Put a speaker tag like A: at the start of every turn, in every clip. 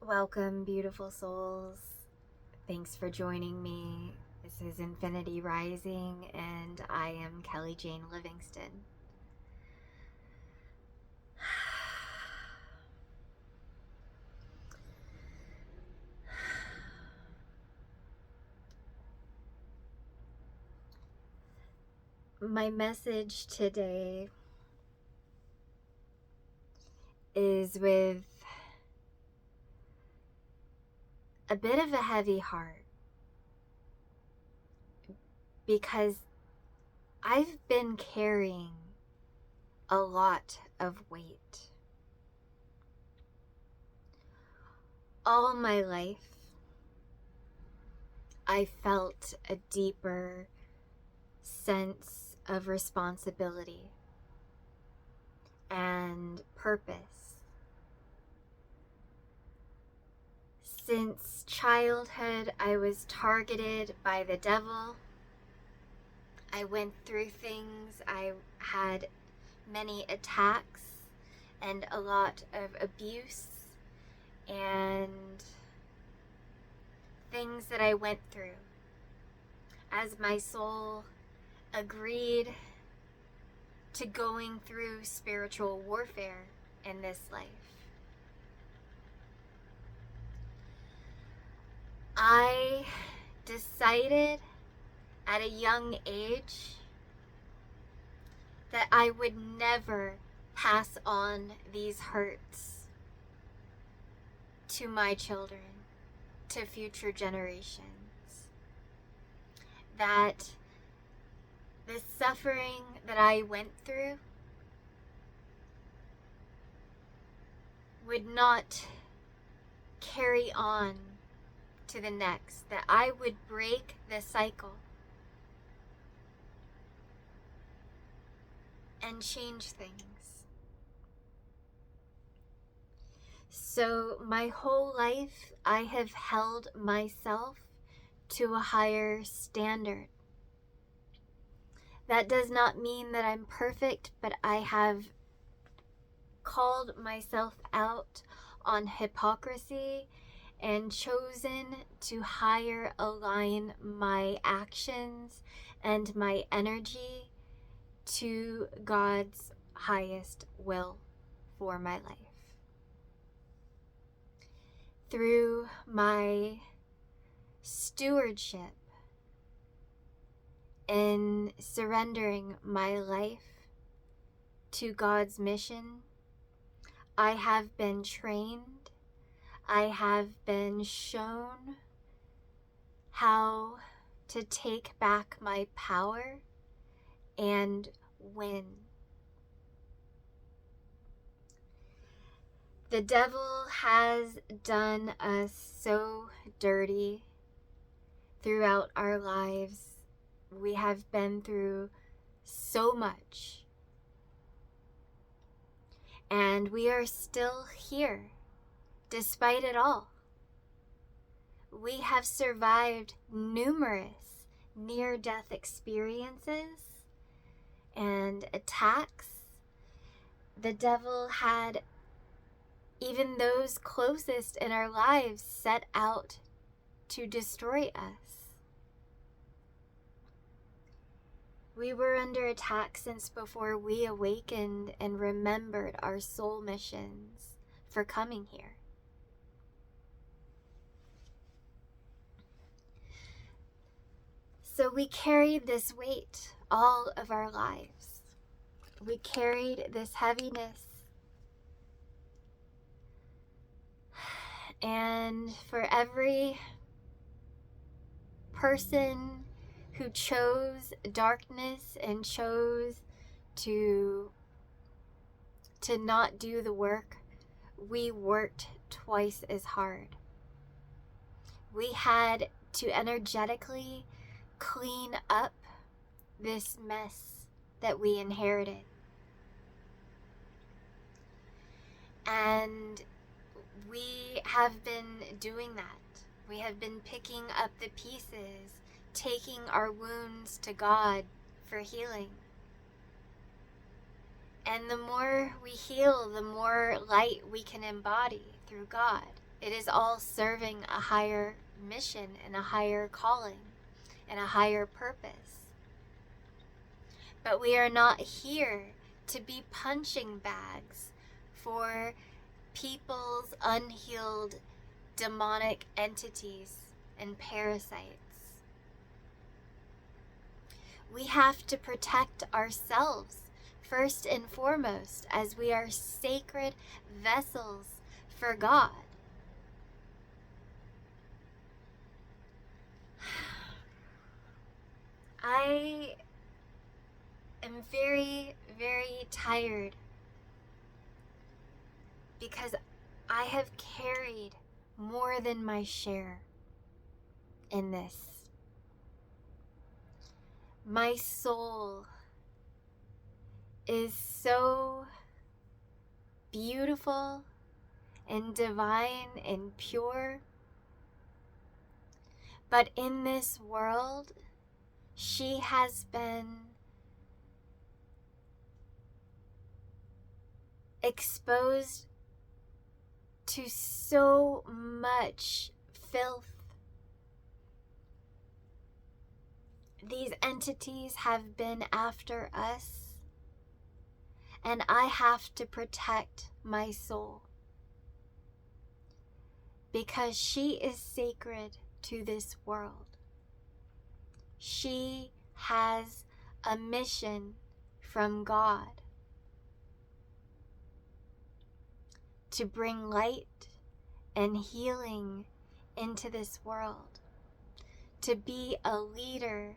A: Welcome, beautiful souls. Thanks for joining me. This is Infinity Rising, and I am Kelly Jane Livingston. My message today is with a bit of a heavy heart because I've been carrying a lot of weight. All my life, I felt a deeper sense of responsibility and purpose. Since childhood, I was targeted by the devil. I went through things. I had many attacks and a lot of abuse and things that I went through as my soul agreed to going through spiritual warfare in this life. I decided at a young age that I would never pass on these hurts to my children, to future generations. That the suffering that I went through would not carry on to the next, that I would break the cycle and change things. So my whole life, I have held myself to a higher standard. That does not mean that I'm perfect, but I have called myself out on hypocrisy and chosen to higher align my actions and my energy to God's highest will for my life. Through my stewardship in surrendering my life to God's mission, I have been trained, I have been shown how to take back my power and win. The devil has done us so dirty throughout our lives. We have been through so much. And we are still here, despite it all. We have survived numerous near-death experiences and attacks. The devil had even those closest in our lives set out to destroy us. We were under attack since before we awakened and remembered our soul missions for coming here. So we carried this weight all of our lives. We carried this heaviness. And for every person who chose darkness and chose to not do the work, we worked twice as hard. We had to energetically clean up this mess that we inherited. And we have been doing that. We have been picking up the pieces, taking our wounds to God for healing. And the more we heal, the more light we can embody through God. It is all serving a higher mission and a higher calling and a higher purpose. But we are not here to be punching bags for people's unhealed demonic entities and parasites. We have to protect ourselves first and foremost, as we are sacred vessels for God. I am very, very tired because I have carried more than my share in this. My soul is so beautiful and divine and pure, but in this world, she has been exposed to so much filth. These entities have been after us, and I have to protect my soul because she is sacred to this world. She has a mission from God to bring light and healing into this world, to be a leader,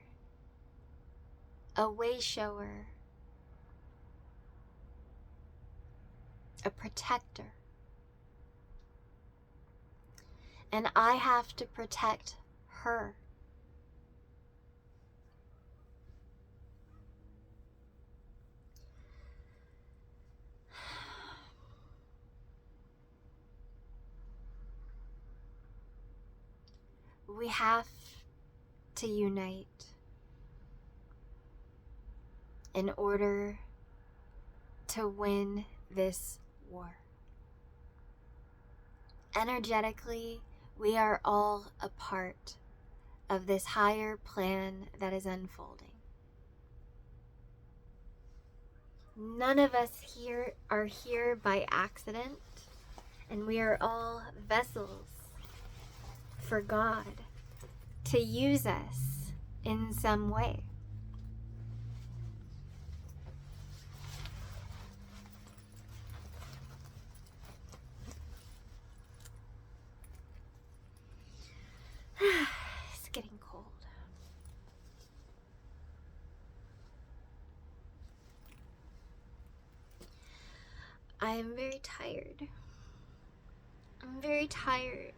A: a way shower, a protector. And I have to protect her. We have to unite in order to win this war. Energetically, we are all a part of this higher plan that is unfolding. None of us here are here by accident, and we are all vessels for God to use us in some way. It's getting cold. I am very tired. I'm very tired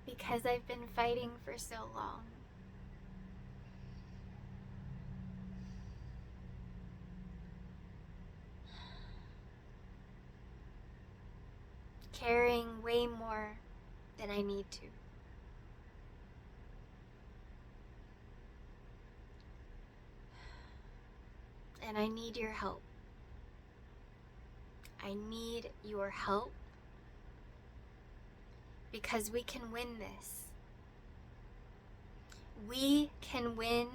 A: because I've been fighting for so long. Carrying way more than I need to. And I need your help. I need your help because we can win this. We can win.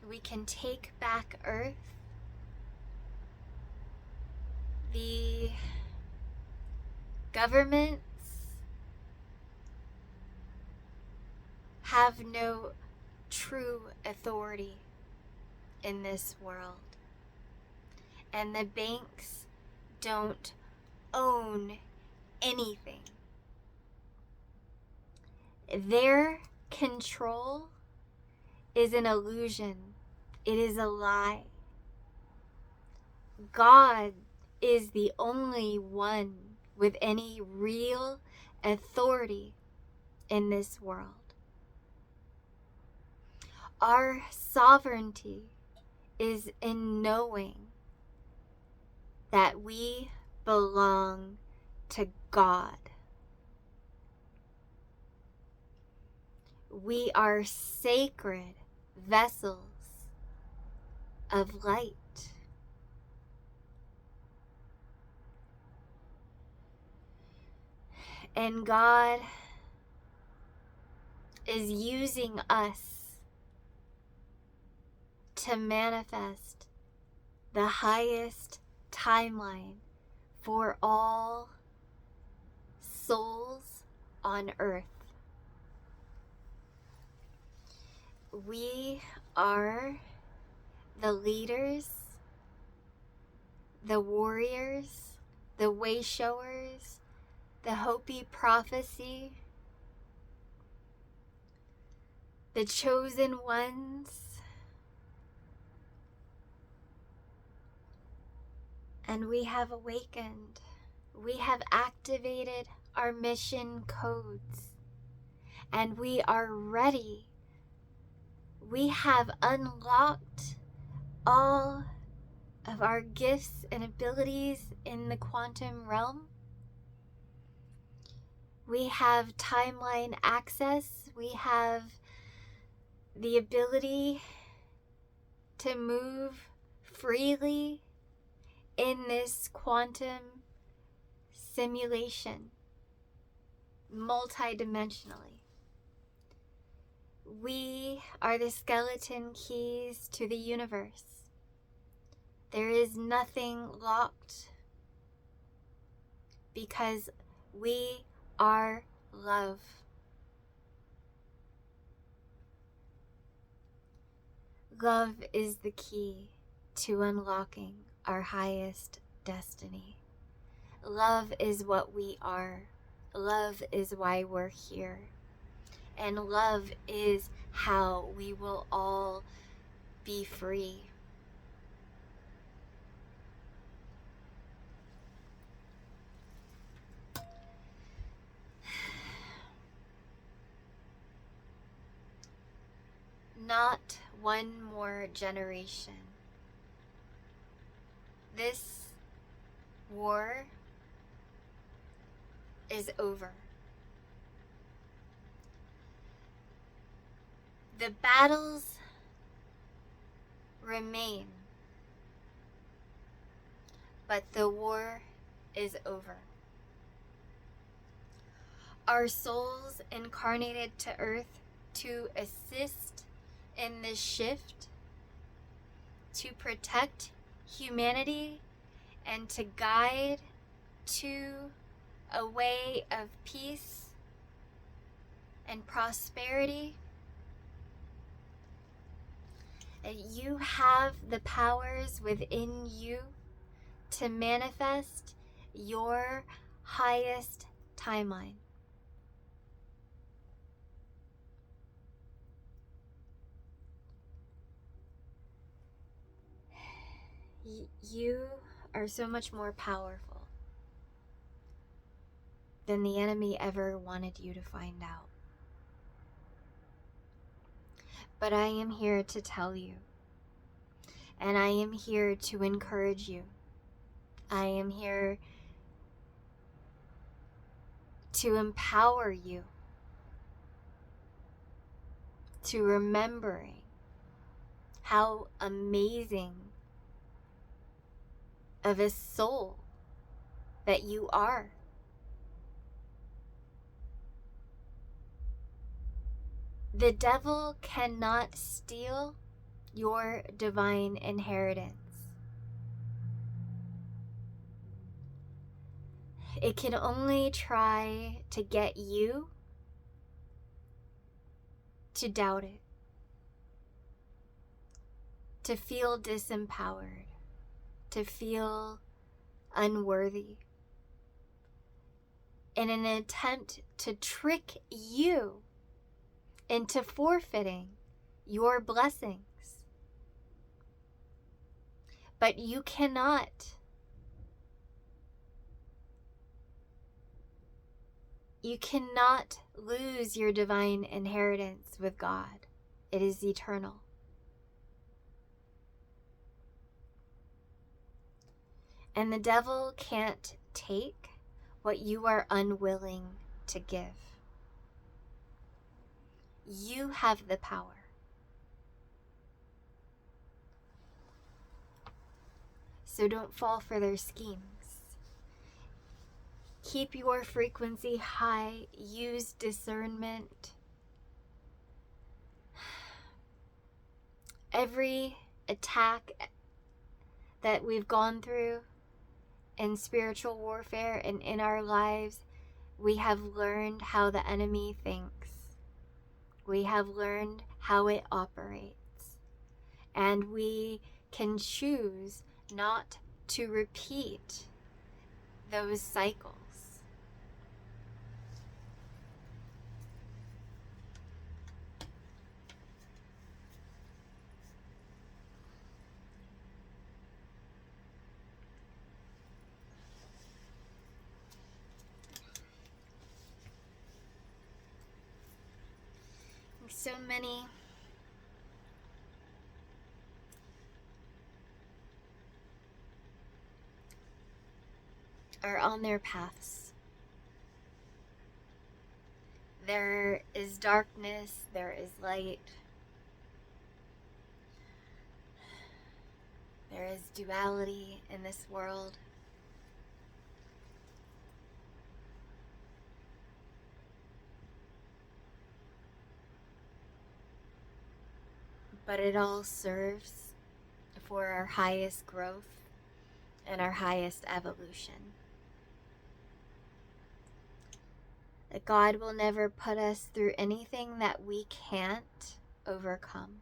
A: We can take back Earth. The governments have no true authority in this world. And the banks don't own anything. Their control is an illusion. It is a lie. God is the only one with any real authority in this world. Our sovereignty is in knowing that we belong to God. We are sacred vessels of light And God is using us to manifest the highest timeline for all souls on earth. We are the leaders, the warriors, the way showers, the Hopi prophecy, the chosen ones, and we have awakened. We have activated our mission codes, and we are ready. We have unlocked all of our gifts and abilities in the quantum realm. We have timeline access. We have the ability to move freely in this quantum simulation, multidimensionally. We are the skeleton keys to the universe. There is nothing locked because we are love. Love is the key to unlocking our highest destiny. Love is what we are. Love is why we're here. And love is how we will all be free. Not one more generation. This war is over. The battles remain, but the war is over. Our souls incarnated to Earth to assist in this shift, to protect humanity, and to guide to a way of peace and prosperity. You have the powers within you to manifest your highest timeline. You are so much more powerful than the enemy ever wanted you to find out. But I am here to tell you, and I am here to encourage you. I am here to empower you to remembering how amazing of a soul that you are. The devil cannot steal your divine inheritance. It can only try to get you to doubt it, to feel disempowered, to feel unworthy, in an attempt to trick you into forfeiting your blessings. But you cannot. You cannot lose your divine inheritance with God. It is eternal. And the devil can't take what you are unwilling to give. You have the power. So don't fall for their schemes. Keep your frequency high. Use discernment. Every attack that we've gone through in spiritual warfare and in our lives, we have learned how the enemy thinks. We have learned how it operates. And we can choose not to repeat those cycles. So many are on their paths. There is darkness, there is light. There is duality in this world. But it all serves for our highest growth and our highest evolution. That God will never put us through anything that we can't overcome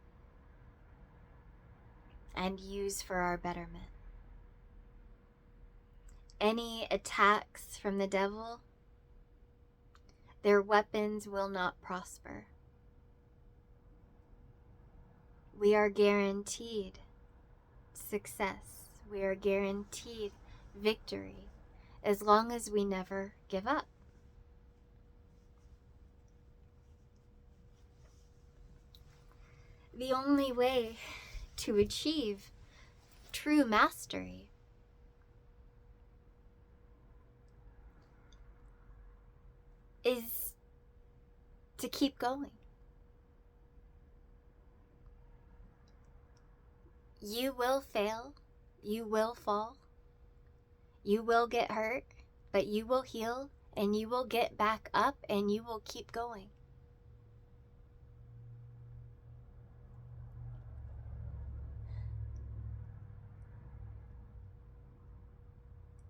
A: and use for our betterment. Any attacks from the devil, their weapons will not prosper. We are guaranteed success. We are guaranteed victory as long as we never give up. The only way to achieve true mastery is to keep going. You will fail, you will fall, you will get hurt, but you will heal and you will get back up and you will keep going.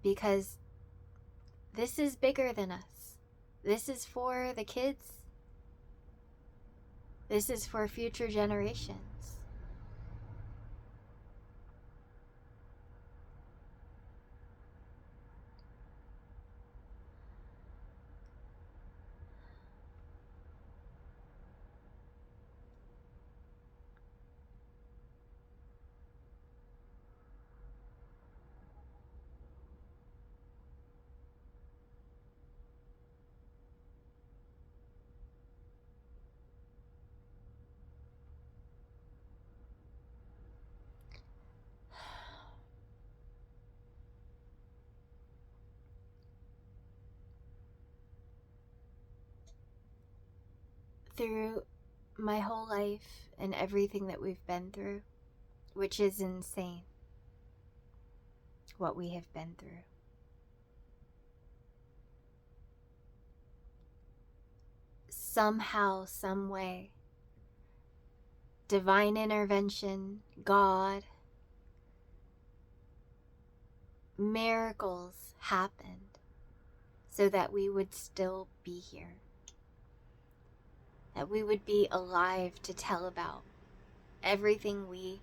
A: Because this is bigger than us. This is for the kids. This is for future generations. Through my whole life and everything that we've been through, which is insane, what we have been through. Somehow, some way, divine intervention, God, miracles happened so that we would still be here. That we would be alive to tell about everything we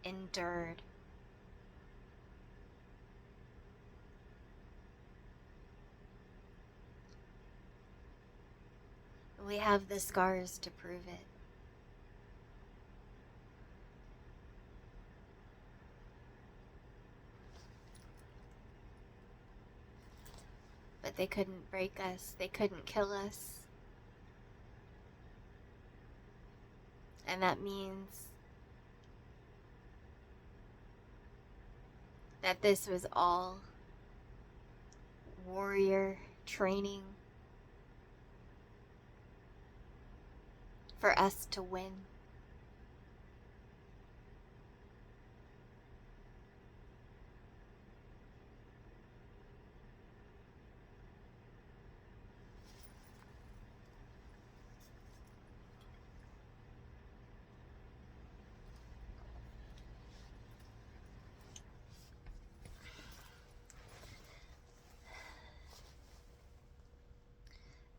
A: endured. We have the scars to prove it. But they couldn't break us. They couldn't kill us. And that means that this was all warrior training for us to win.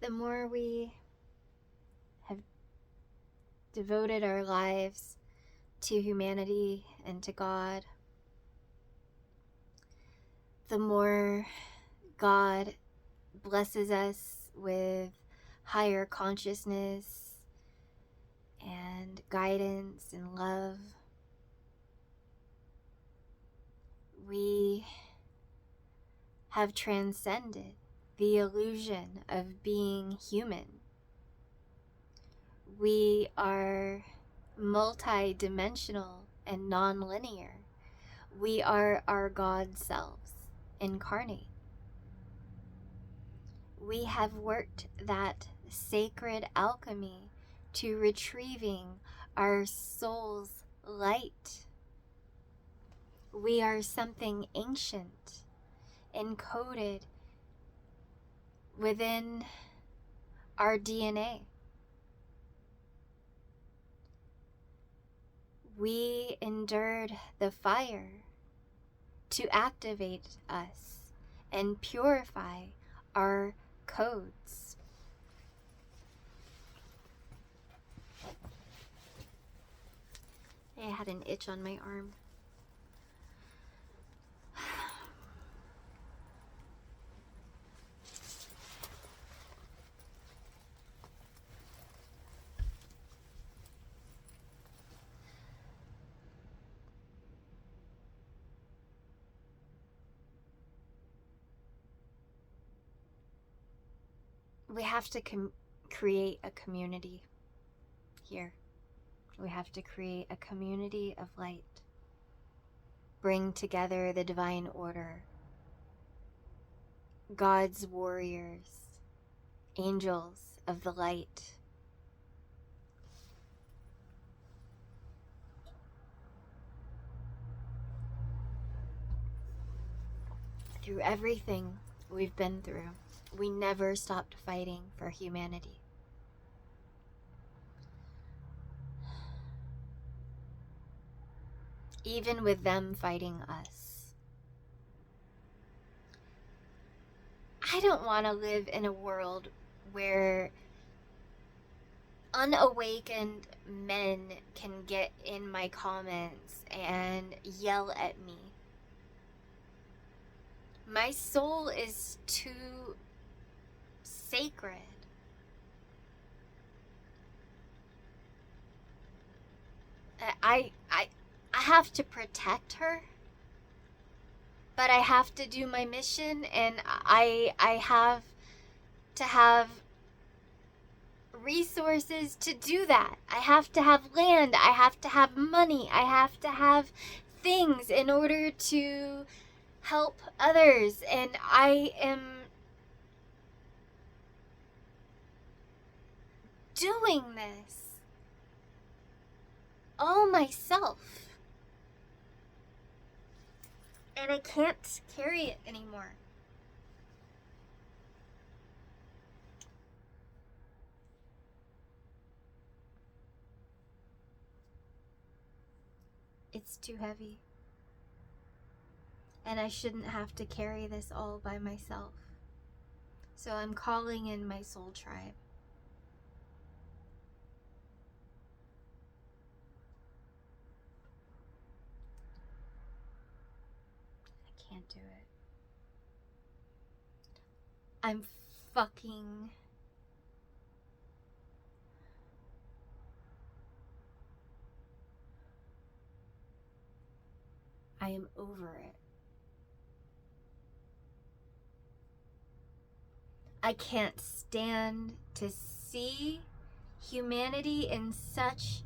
A: the more we have devoted our lives to humanity and to God, the more God blesses us with higher consciousness and guidance and love. We have transcended the illusion of being human. We are multi-dimensional and non-linear. We are our God selves incarnate. We have worked that sacred alchemy to retrieving our soul's light. We are something ancient, encoded within our DNA. We endured the fire to activate us and purify our codes. I had an itch on my arm. We have to create a community here. We have to create a community of light. Bring together the divine order, God's warriors, angels of the light. Through everything we've been through, we never stopped fighting for humanity. Even with them fighting us. I don't want to live in a world where unawakened men can get in my comments and yell at me. My soul is too sacred. I have to protect her, but I have to do my mission, and I have to have resources to do that. I have to have land, I have to have money, I have to have things in order to help others, and I am doing this all myself. And I can't carry it anymore. It's too heavy. And I shouldn't have to carry this all by myself. So I'm calling in my soul tribe. I can't do it. I'm fucking I am over it. I can't stand to see humanity in such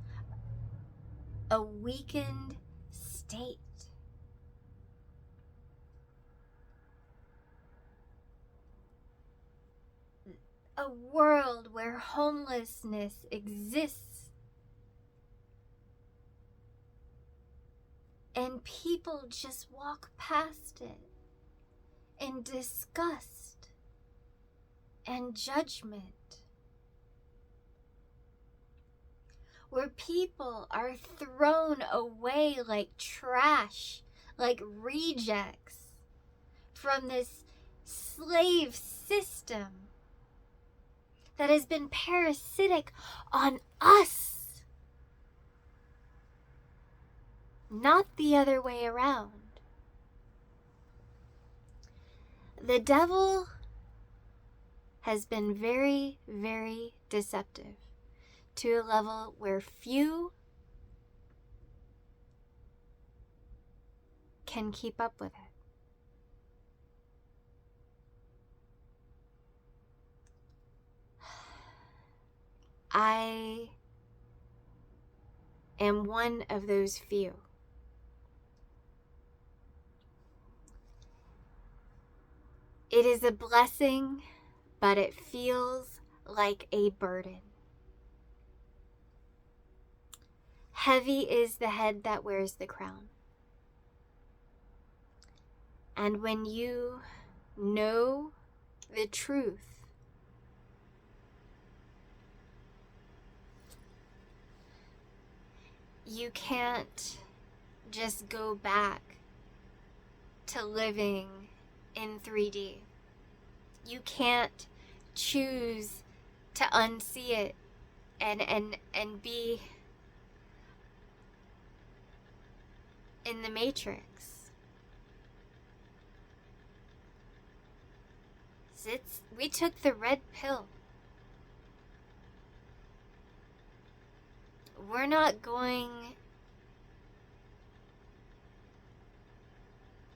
A: a weakened state. A world where homelessness exists and people just walk past it in disgust and judgment. Where people are thrown away like trash, like rejects from this slave system. that has been parasitic on us, not the other way around. The devil has been very, very deceptive to a level where few can keep up with it. I am one of those few. It is a blessing, but it feels like a burden. Heavy is the head that wears the crown. And when you know the truth, you can't just go back to living in 3D. You can't choose to unsee it and be in the matrix. We took the red pill. We're not going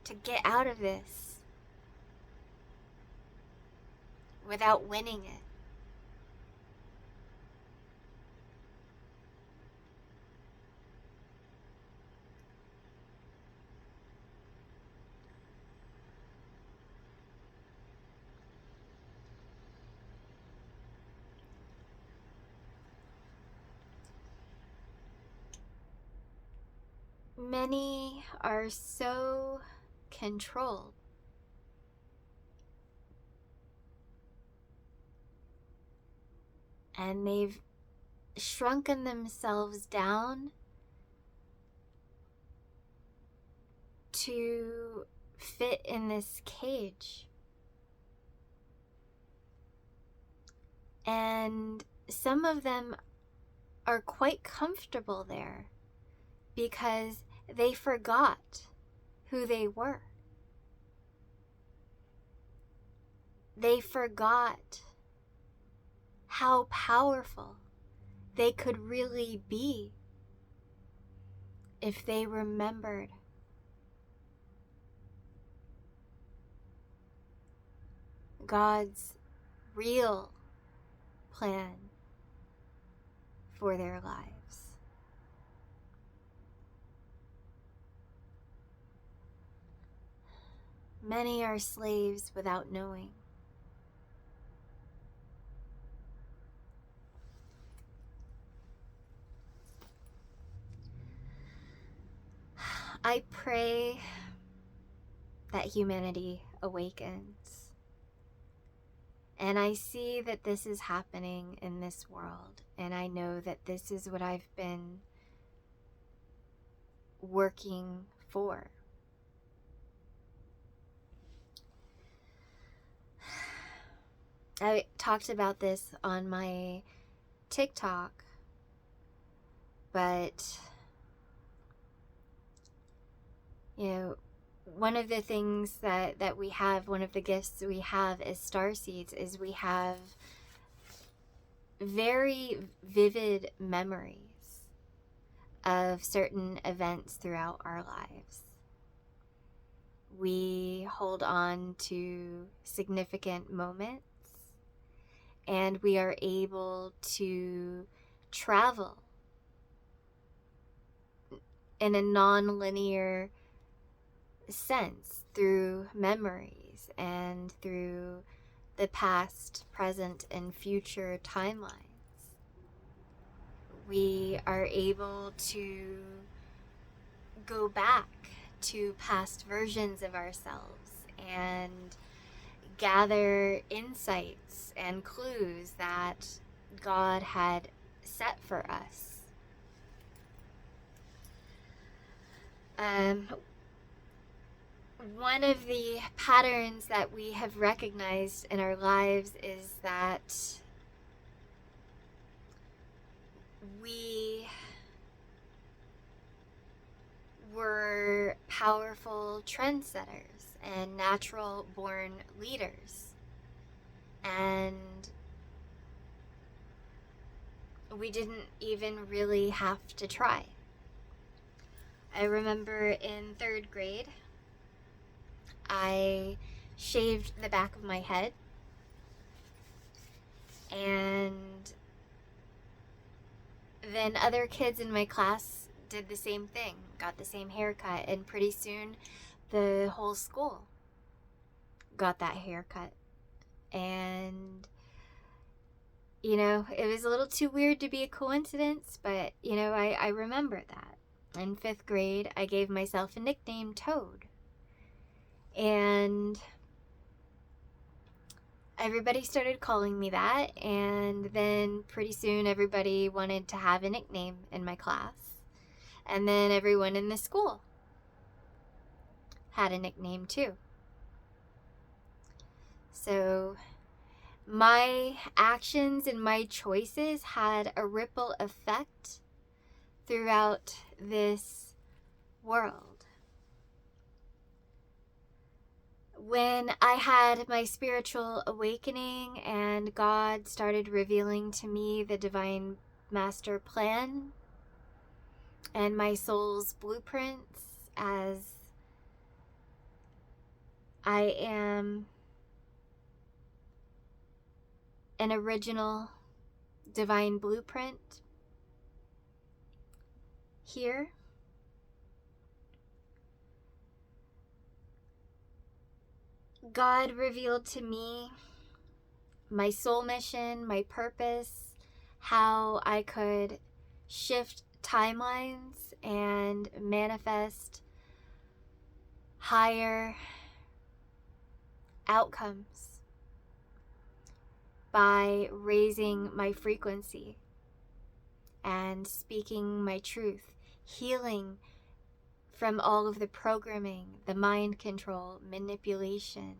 A: to get out of this without winning it. Many are so controlled and they've shrunken themselves down to fit in this cage. And some of them are quite comfortable there because they forgot who they were. They forgot how powerful they could really be if they remembered God's real plan for their lives. Many are slaves without knowing. I pray that humanity awakens. And I see that this is happening in this world. And I know that this is what I've been working for. I talked about this on my TikTok, but one of the things that we have, one of the gifts we have as starseeds is we have very vivid memories of certain events throughout our lives. We hold on to significant moments, and we are able to travel in a non-linear sense through memories and through the past, present, and future timelines. We are able to go back to past versions of ourselves and gather insights and clues that God had set for us. One of the patterns that we have recognized in our lives is that we were powerful trendsetters and natural born leaders. And we didn't even really have to try. I remember in 3rd grade, I shaved the back of my head, and then other kids in my class did the same thing, got the same haircut, and pretty soon the whole school got that haircut. And it was a little too weird to be a coincidence, but I remember that. In 5th grade, I gave myself a nickname, Toad. And everybody started calling me that, and then pretty soon everybody wanted to have a nickname in my class. And then everyone in the school had a nickname too. So my actions and my choices had a ripple effect throughout this world. When I had my spiritual awakening and God started revealing to me the divine master plan and my soul's blueprints, as I am an original divine blueprint here, God revealed to me my soul mission, my purpose, how I could shift timelines and manifest higher outcomes by raising my frequency and speaking my truth, healing from all of the programming, the mind control, manipulation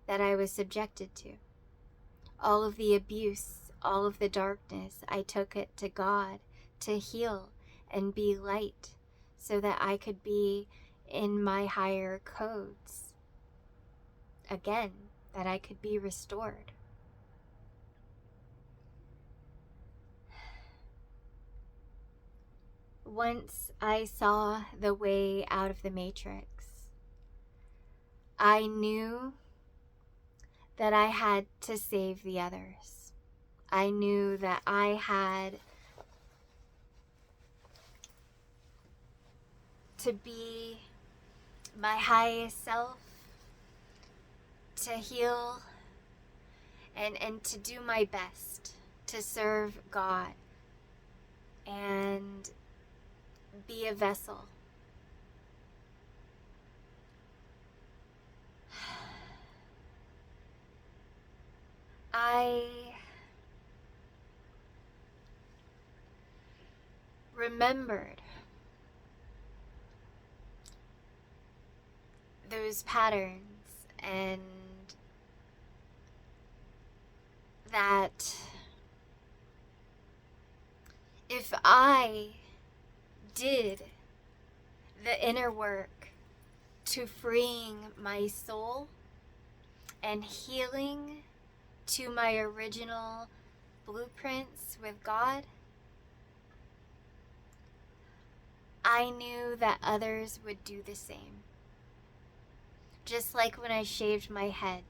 A: that I was subjected to. All of the abuse, all of the darkness, I took it to God to heal and be light so that I could be in my higher codes again, that I could be restored. Once I saw the way out of the matrix, I knew that I had to save the others. I knew that I had to be my highest self, to heal and to do my best to serve God and be a vessel. I remembered those patterns and that if I did the inner work to freeing my soul and healing to my original blueprints with God, I knew that others would do the same. Just like when I shaved my head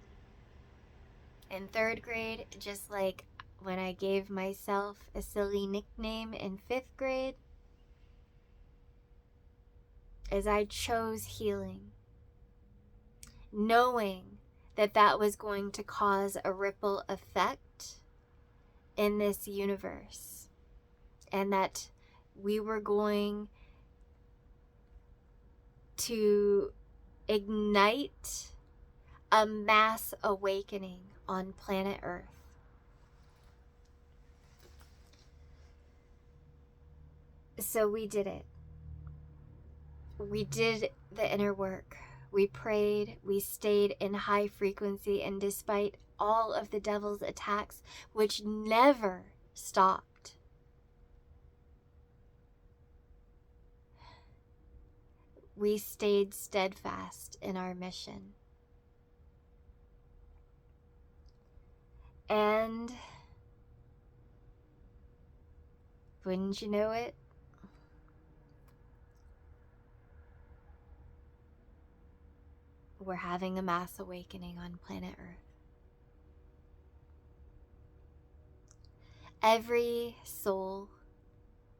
A: in 3rd grade, just like when I gave myself a silly nickname in 5th grade, as I chose healing, knowing that that was going to cause a ripple effect in this universe, and that we were going to ignite a mass awakening on planet Earth. So we did it. We did the inner work. We prayed, we stayed in high frequency, and despite all of the devil's attacks, which never stopped, we stayed steadfast in our mission. And wouldn't you know it, we're having a mass awakening on planet Earth. Every soul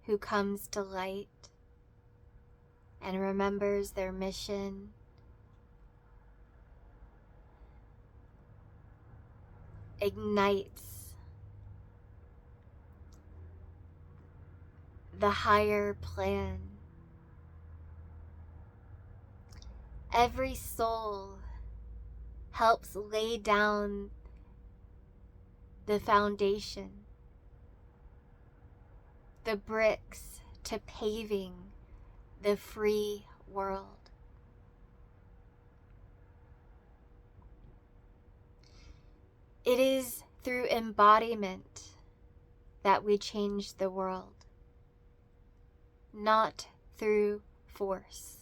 A: who comes to light and remembers their mission ignites the higher plan. Every soul helps lay down the foundation, the bricks to paving the free world. It is through embodiment that we change the world, not through force.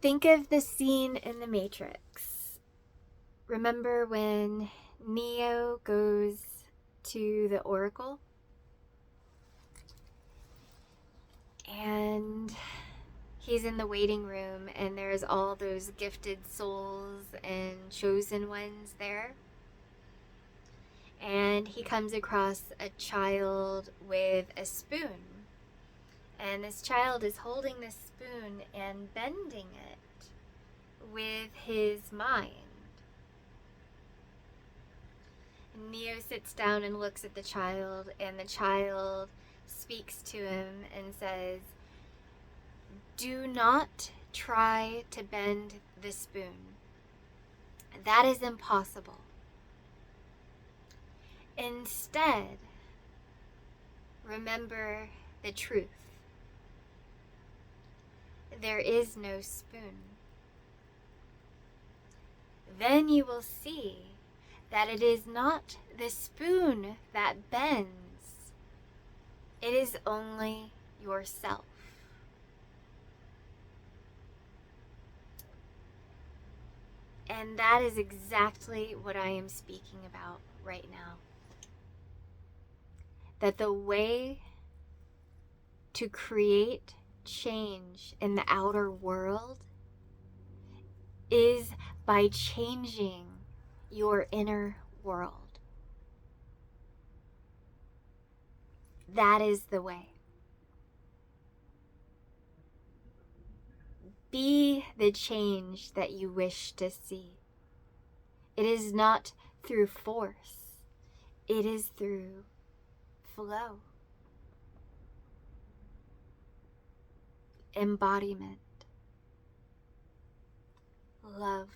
A: Think of the scene in The Matrix. Remember when Neo goes to the Oracle? And he's in the waiting room, and there's all those gifted souls and chosen ones there. And he comes across a child with a spoon. And this child is holding this spoon and bending it with his mind. And Neo sits down and looks at the child, and the child speaks to him and says, "Do not try to bend the spoon. That is impossible. Instead, remember the truth. There is no spoon. Then you will see that it is not the spoon that bends. It is only yourself." And that is exactly what I am speaking about right now. That the way to create change in the outer world is by changing your inner world. That is the way. Be the change that you wish to see. It is not through force. It is through flow. Embodiment. Love.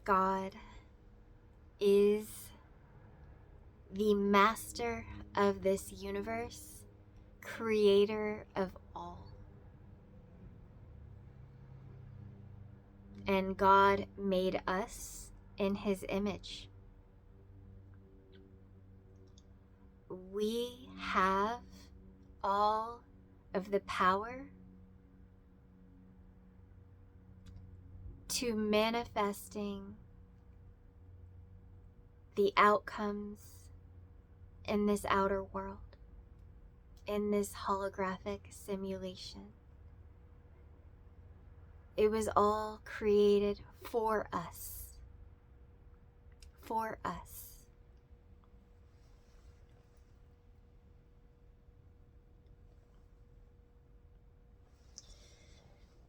A: God is the master of this universe, creator of all. And God made us in his image. We have all of the power to manifesting the outcomes in this outer world, in this holographic simulation. It was all created for us. For us.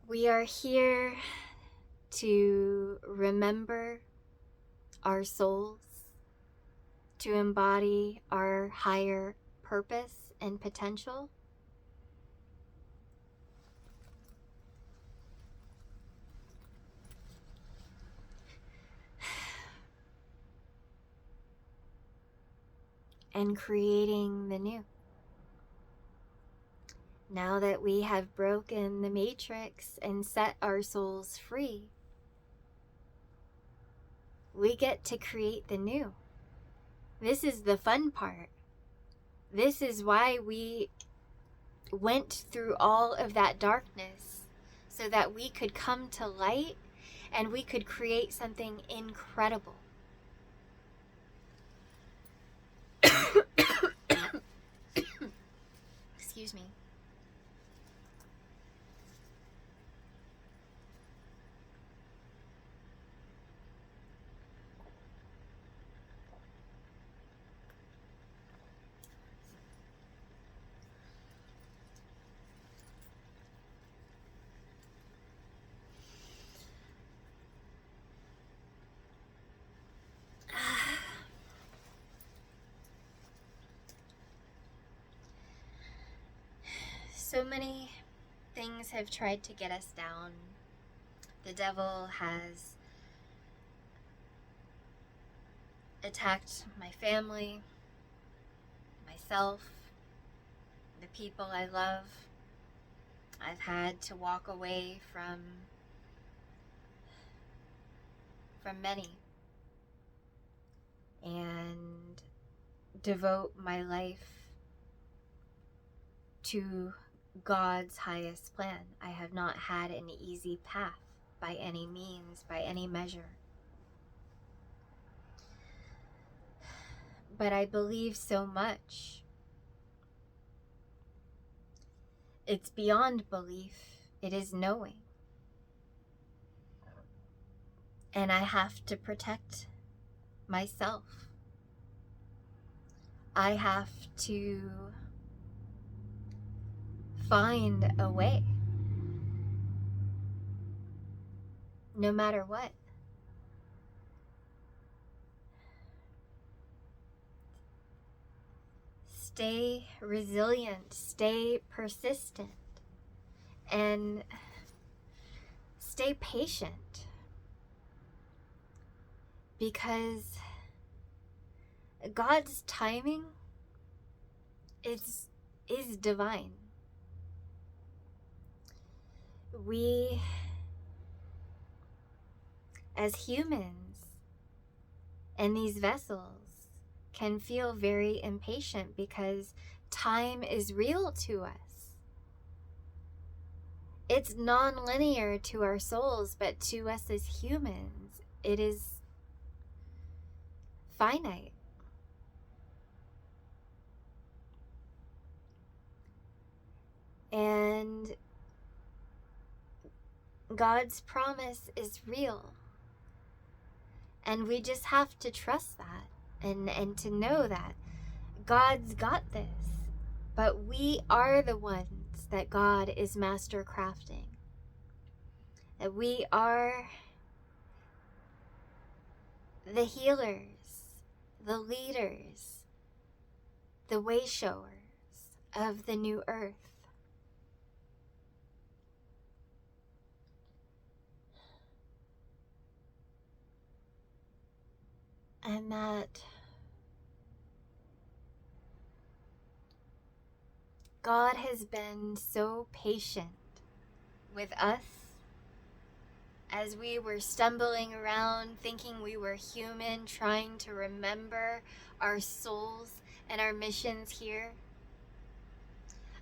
A: We are here to remember our souls, to embody our higher purpose and potential. And creating the new. Now that we have broken the matrix and set our souls free, we get to create the new. This is the fun part. This is why we went through all of that darkness, so that we could come to light and we could create something incredible. Excuse me. So many things have tried to get us down. The devil has attacked my family, myself, the people I love. I've had to walk away from many and devote my life to God's highest plan. I have not had an easy path by any means, by any measure. But I believe so much. It's beyond belief. It is knowing. And I have to protect myself. I have to find a way, no matter what. Stay resilient, stay persistent, and stay patient, because God's timing is divine. We, as humans and these vessels, can feel very impatient because time is real to us. It's non-linear to our souls, but to us as humans, it is finite. And God's promise is real. And we just have to trust that and to know that God's got this. But we are the ones that God is master crafting. That we are the healers, the leaders, the way showers of the new earth. And that God has been so patient with us as we were stumbling around thinking we were human, trying to remember our souls and our missions here.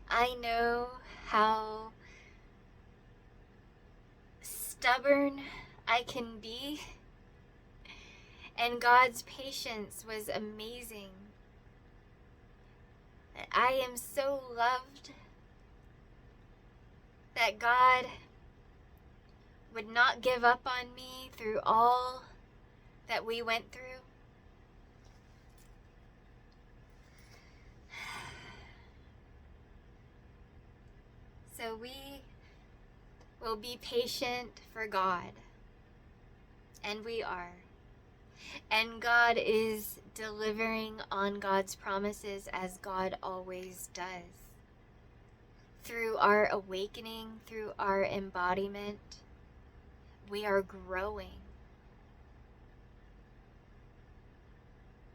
A: I know how stubborn I can be, and God's patience was amazing. I am so loved that God would not give up on me through all that we went through. So we will be patient for God, and we are. And God is delivering on God's promises, as God always does. Through our awakening, through our embodiment, we are growing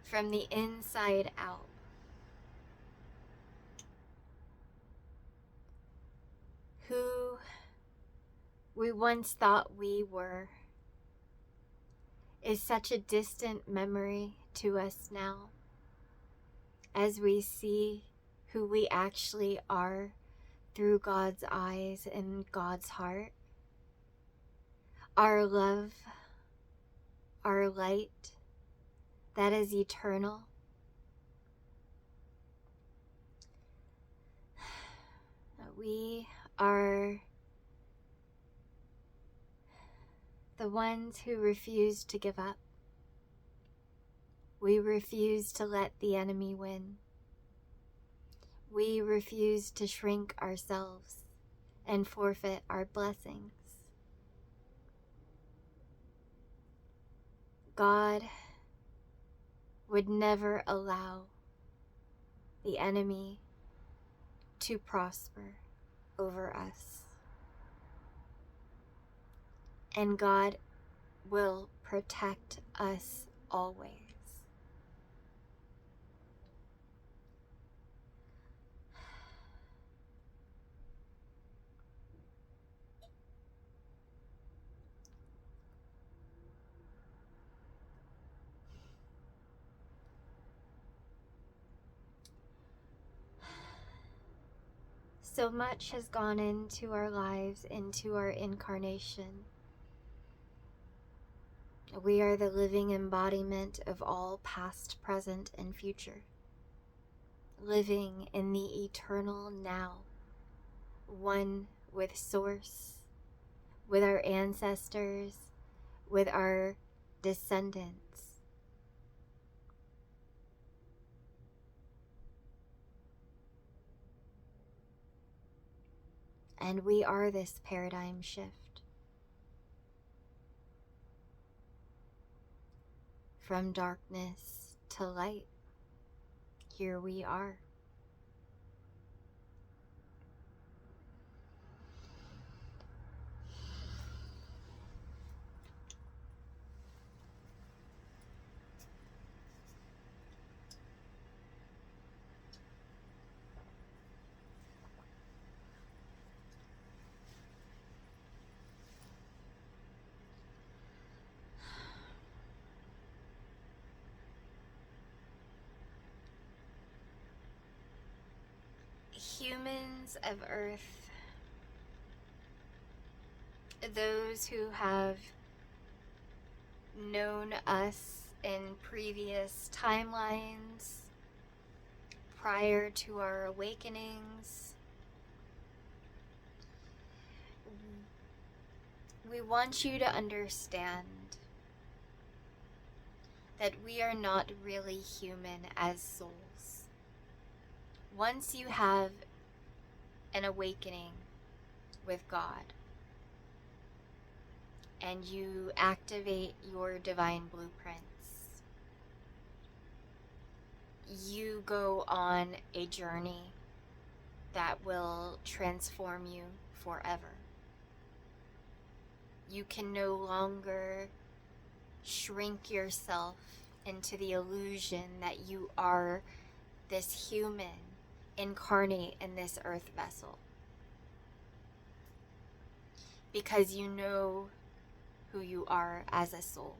A: from the inside out. Who we once thought we were is such a distant memory to us now, as we see who we actually are through God's eyes and God's heart. Our love, our light, that is eternal. We are the ones who refuse to give up. We refuse to let the enemy win. We refuse to shrink ourselves and forfeit our blessings. God would never allow the enemy to prosper over us. And God will protect us always. So much has gone into our lives, into our incarnation. We are the living embodiment of all past, present, and future. Living in the eternal now, one with Source, with our ancestors, with our descendants. And we are this paradigm shift. From darkness to light, here we are. Humans of Earth, those who have known us in previous timelines, prior to our awakenings, we want you to understand that we are not really human as souls. Once you have an awakening with God and you activate your divine blueprints, you go on a journey that will transform you forever. You can no longer shrink yourself into the illusion that you are this human incarnate in this earth vessel, because you know who you are as a soul.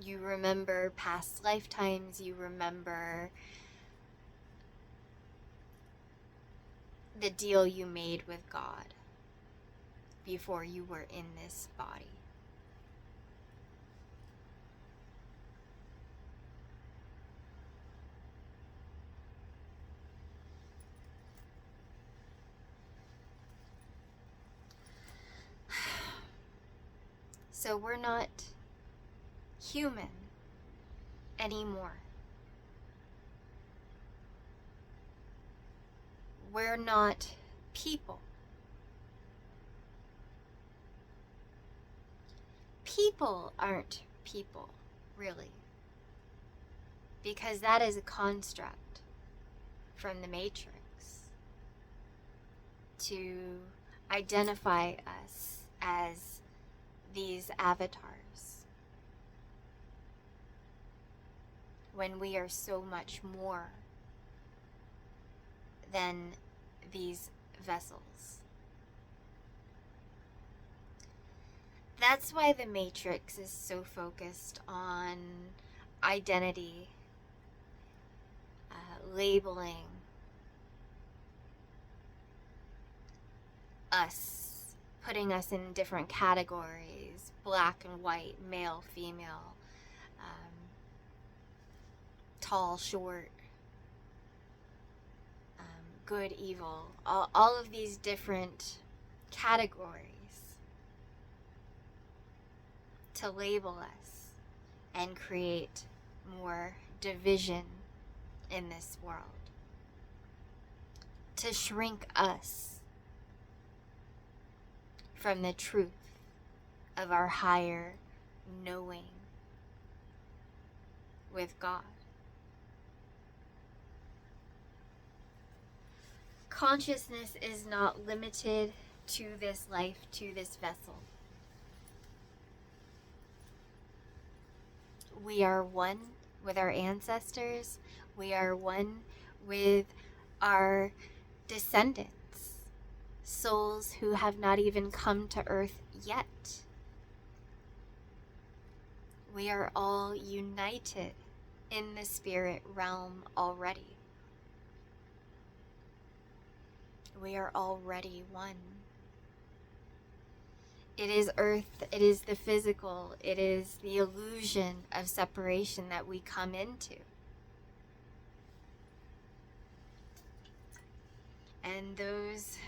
A: You remember past lifetimes, you remember the deal you made with God before you were in this body. So we're not human anymore. We're not people. People aren't people, really, because that is a construct from the Matrix to identify us as these avatars, when we are so much more than these vessels. That's why the Matrix is so focused on identity, labeling us, putting us in different categories, black and white, male, female, tall, short, good, evil, all of these different categories to label us and create more division in this world, to shrink us from the truth of our higher knowing with God. Consciousness is not limited to this life, to this vessel. We are one with our ancestors. We are one with our descendants, souls who have not even come to earth yet. We are all united in the spirit realm already. We are already one. It is earth, it is the physical, it is the illusion of separation that we come into. And those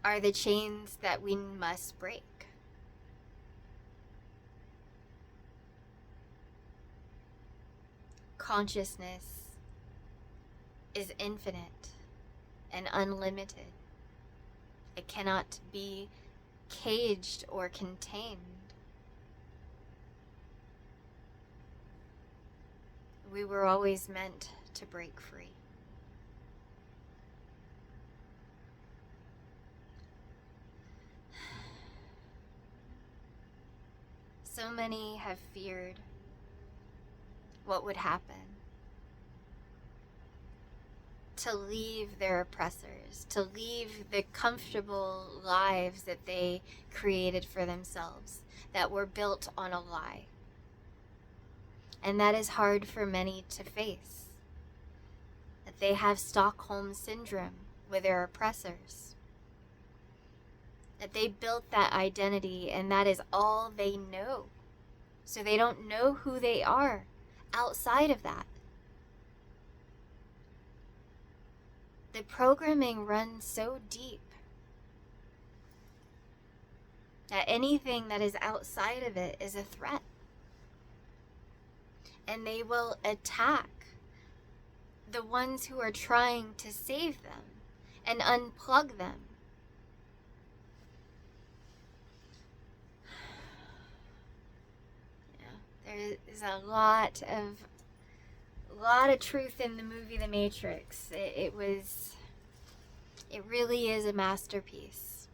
A: are the chains that we must break. Consciousness is infinite and unlimited. It cannot be caged or contained. We were always meant to break free. So many have feared what would happen. To leave their oppressors, to leave the comfortable lives that they created for themselves, that were built on a lie. And that is hard for many to face. That they have Stockholm syndrome with their oppressors. That they built that identity and that is all they know. So they don't know who they are outside of that. The programming runs so deep that anything that is outside of it is a threat. And they will attack the ones who are trying to save them and unplug them. There is a lot of truth in the movie The Matrix. It really is a masterpiece.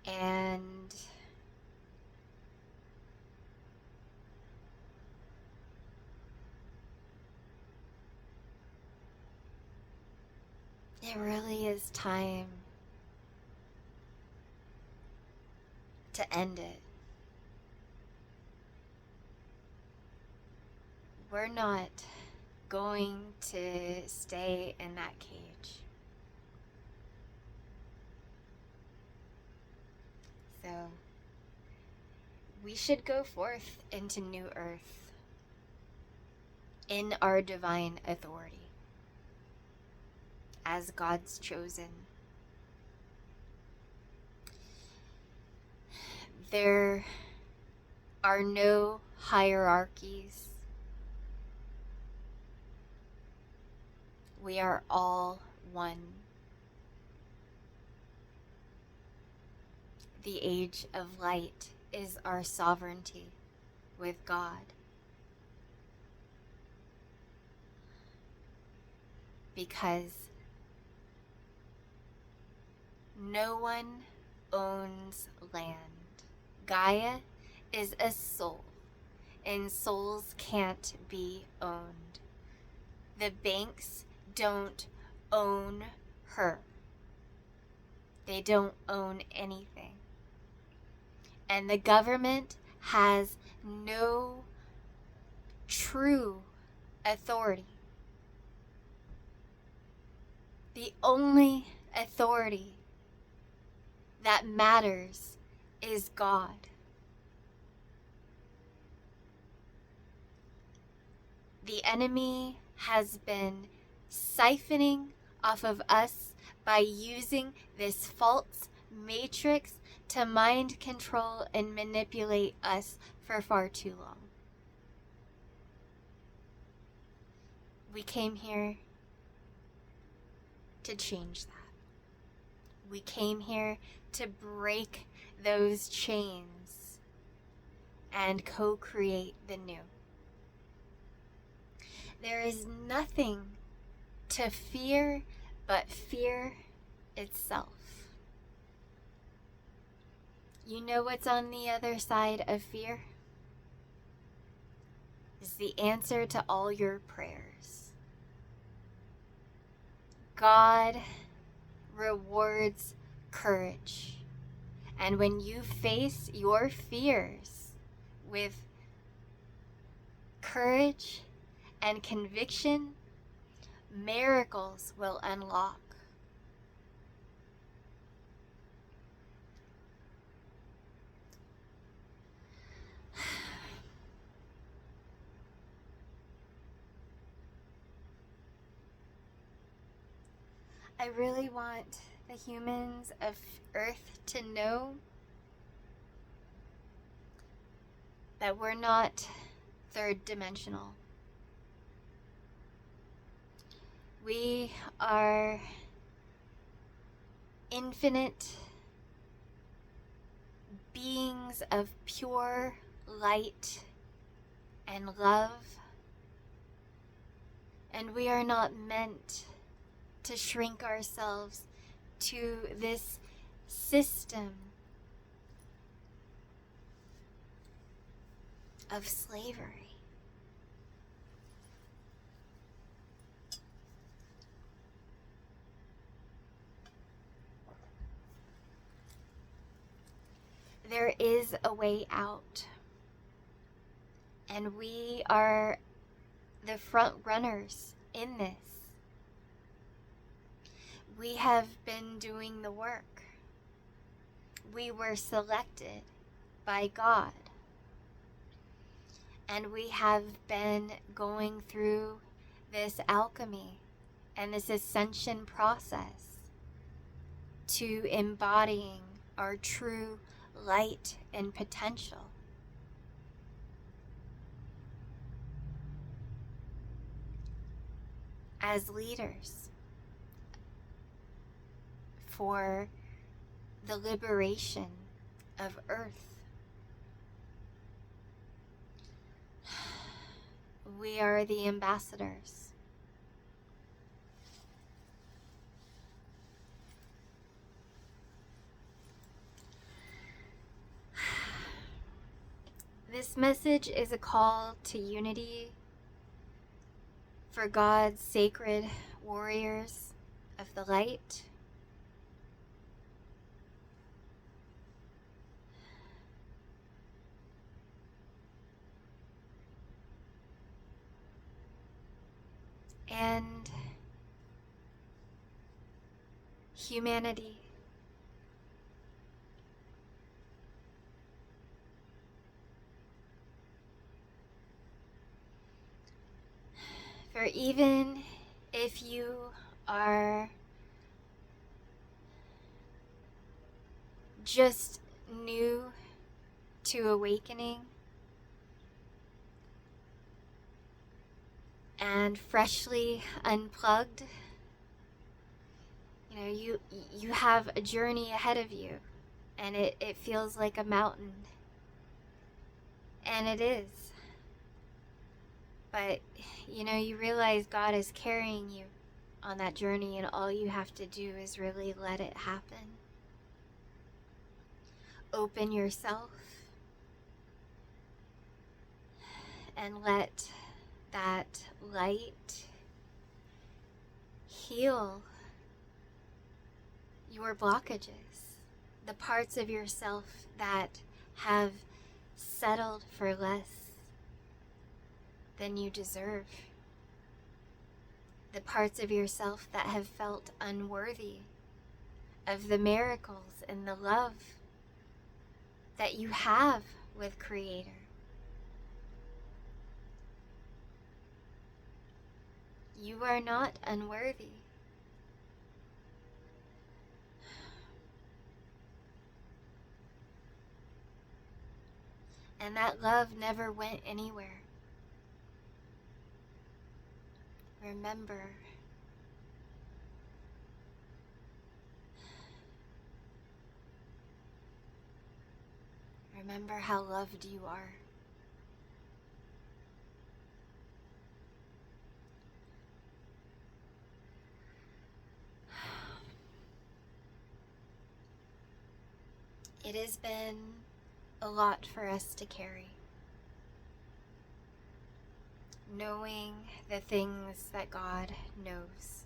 A: And it really is time to end it. We're not going to stay in that cage. So, we should go forth into new earth in our divine authority as God's chosen. There are no hierarchies. We are all one. The age of light is our sovereignty with God. Because no one owns land. Gaia is a soul, and souls can't be owned. The banks don't own her. They don't own anything. And the government has no true authority. The only authority that matters is God. The enemy has been siphoning off of us by using this false matrix to mind control and manipulate us for far too long. We came here to change that. We came here to break those chains and co-create the new. There is nothing to fear but fear itself. You know what's on the other side of fear? Is the answer to all your prayers. God rewards courage. And when you face your fears with courage and conviction, miracles will unlock. I really want the humans of Earth to know that we're not third dimensional. We are infinite beings of pure light and love, and we are not meant to shrink ourselves to this system of slavery. There is a way out, and we are the front runners in this. We have been doing the work. We were selected by God, and we have been going through this alchemy and this ascension process to embodying our true light and potential. As leaders for the liberation of Earth, we are the ambassadors. This message is a call to unity for God's sacred warriors of the light. And humanity. For even if you are just new to awakening and freshly unplugged, you have a journey ahead of you, and it feels like a mountain, and it is. But you realize God is carrying you on that journey, and all you have to do is really let it happen. Open yourself and let that light heal your blockages, the parts of yourself that have settled for less than you deserve. The parts of yourself that have felt unworthy of the miracles and the love that you have with Creator. You are not unworthy. And that love never went anywhere. Remember, how loved you are. It has been a lot for us to carry. Knowing the things that God knows.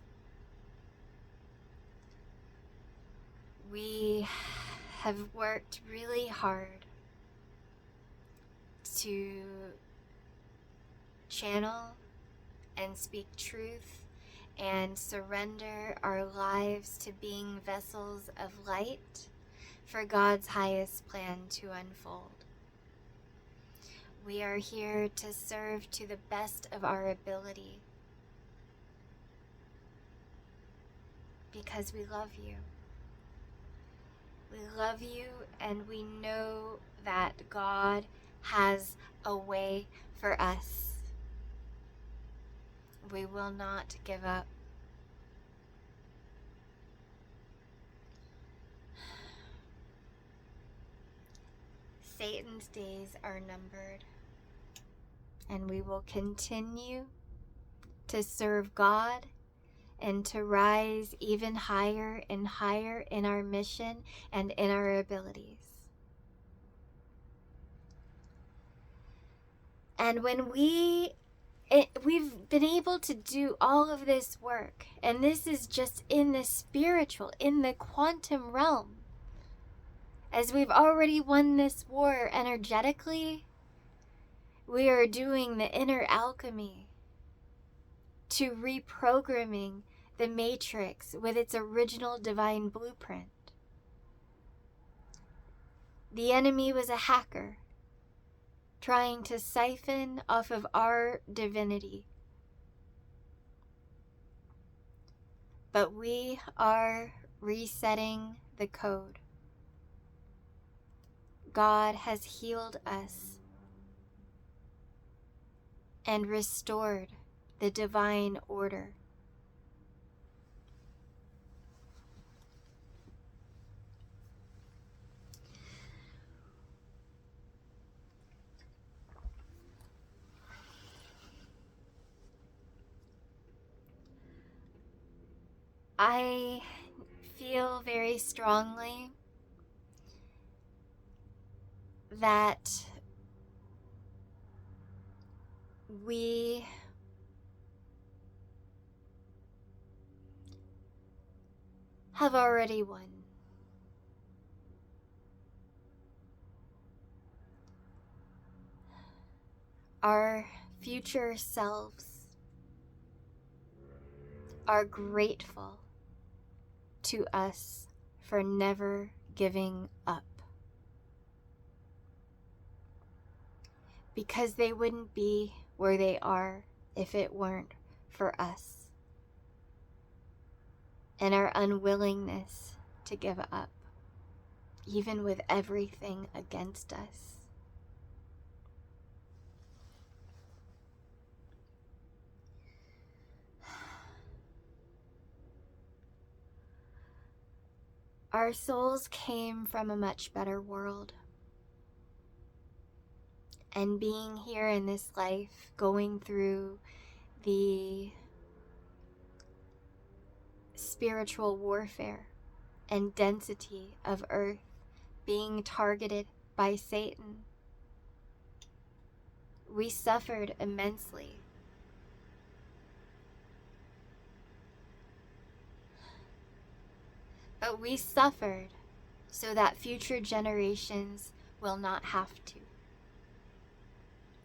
A: We have worked really hard to channel and speak truth and surrender our lives to being vessels of light for God's highest plan to unfold. We are here to serve to the best of our ability because we love you. We love you, and we know that God has a way for us. We will not give up. Satan's days are numbered, and we will continue to serve God and to rise even higher and higher in our mission and in our abilities. And when we've been able to do all of this work, and this is just in the spiritual, in the quantum realm, as we've already won this war energetically, we are doing the inner alchemy to reprogramming the matrix with its original divine blueprint. The enemy was a hacker trying to siphon off of our divinity. But we are resetting the code. God has healed us and restored the divine order. I feel very strongly that we have already won. Our future selves are grateful to us for never giving up, because they wouldn't be where they are if it weren't for us and our unwillingness to give up, even with everything against us. Our souls came from a much better world. And being here in this life, going through the spiritual warfare and density of Earth, being targeted by Satan, we suffered immensely. But we suffered so that future generations will not have to.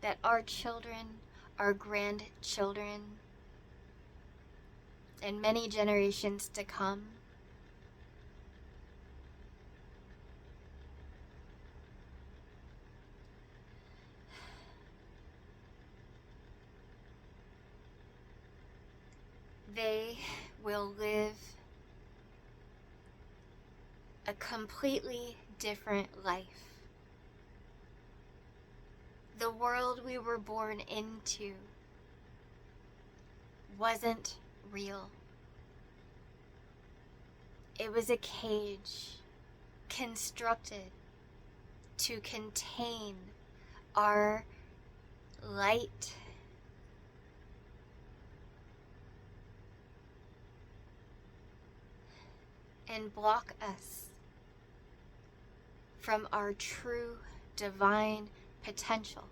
A: That our children, our grandchildren, and many generations to come they will live a completely different life. The world we were born into wasn't real. It was a cage constructed to contain our light and block us from our true divine potential.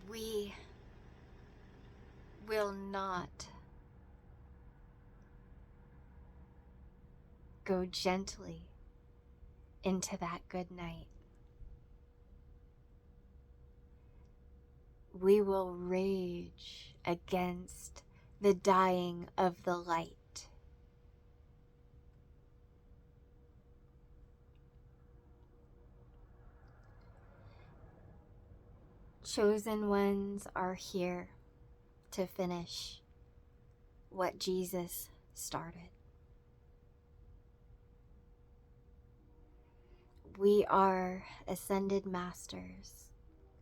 A: We will not go gently into that good night. We will rage against the dying of the light. Chosen ones are here to finish what Jesus started. We are ascended masters,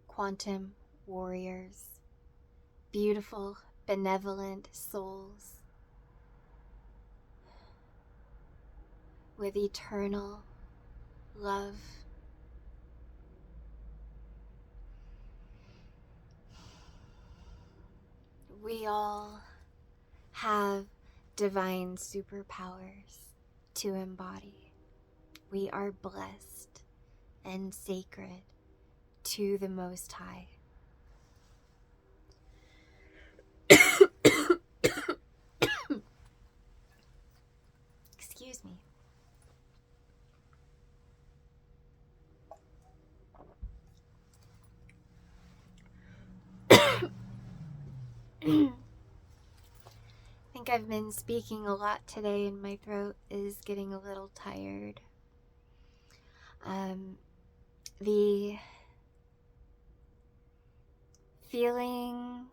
A: quantum warriors, beautiful, benevolent souls with eternal love. We all have divine superpowers to embody. We are blessed and sacred to the Most High. Excuse me. I think I've been speaking a lot today and my throat is getting a little tired. The feeling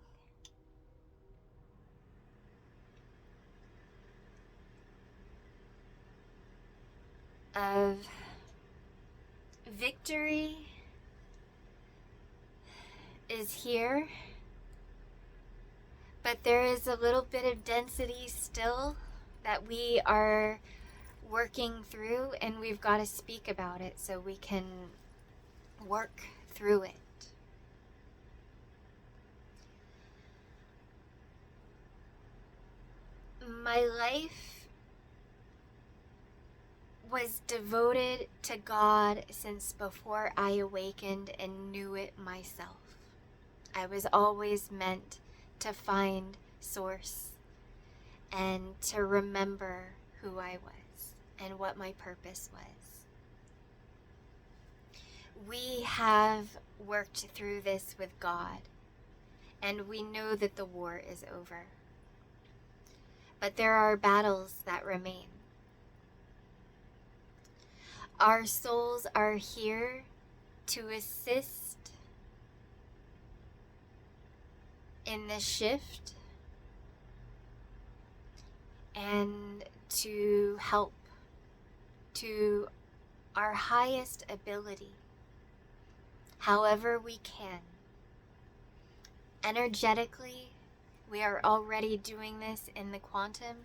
A: of victory is here, but there is a little bit of density still that we are working through, and we've got to speak about it so we can work through it. My life was devoted to God since before I awakened and knew it myself. I was always meant to find source and to remember who I was and what my purpose was. We have worked through this with God, and we know that the war is over. But there are battles that remain. Our souls are here to assist in the shift and to help to our highest ability, however we can. Energetically, we are already doing this in the quantum.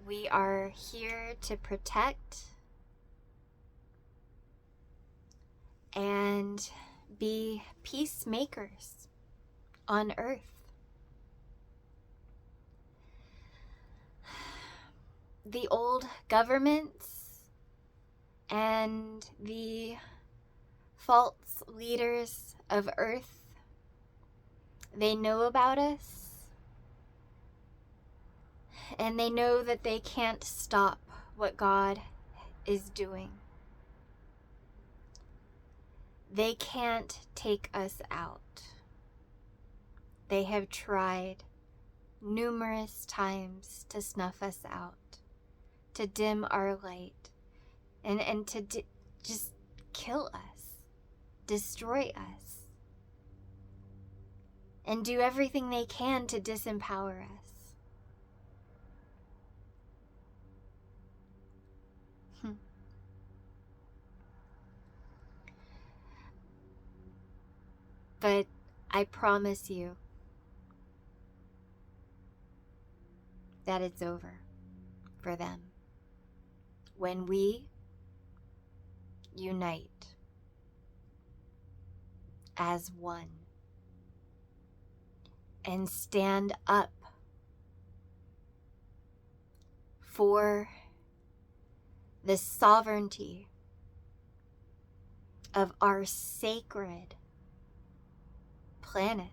A: We are here to protect and be peacemakers on earth. The old governments and the false leaders of earth, they know about us, And they know that they can't stop what God is doing. They can't take us out. They have tried numerous times to snuff us out, to dim our light, and to just kill us, destroy us, and do everything they can to disempower us. But I promise you that it's over for them when we unite as one and stand up for the sovereignty of our sacred planet.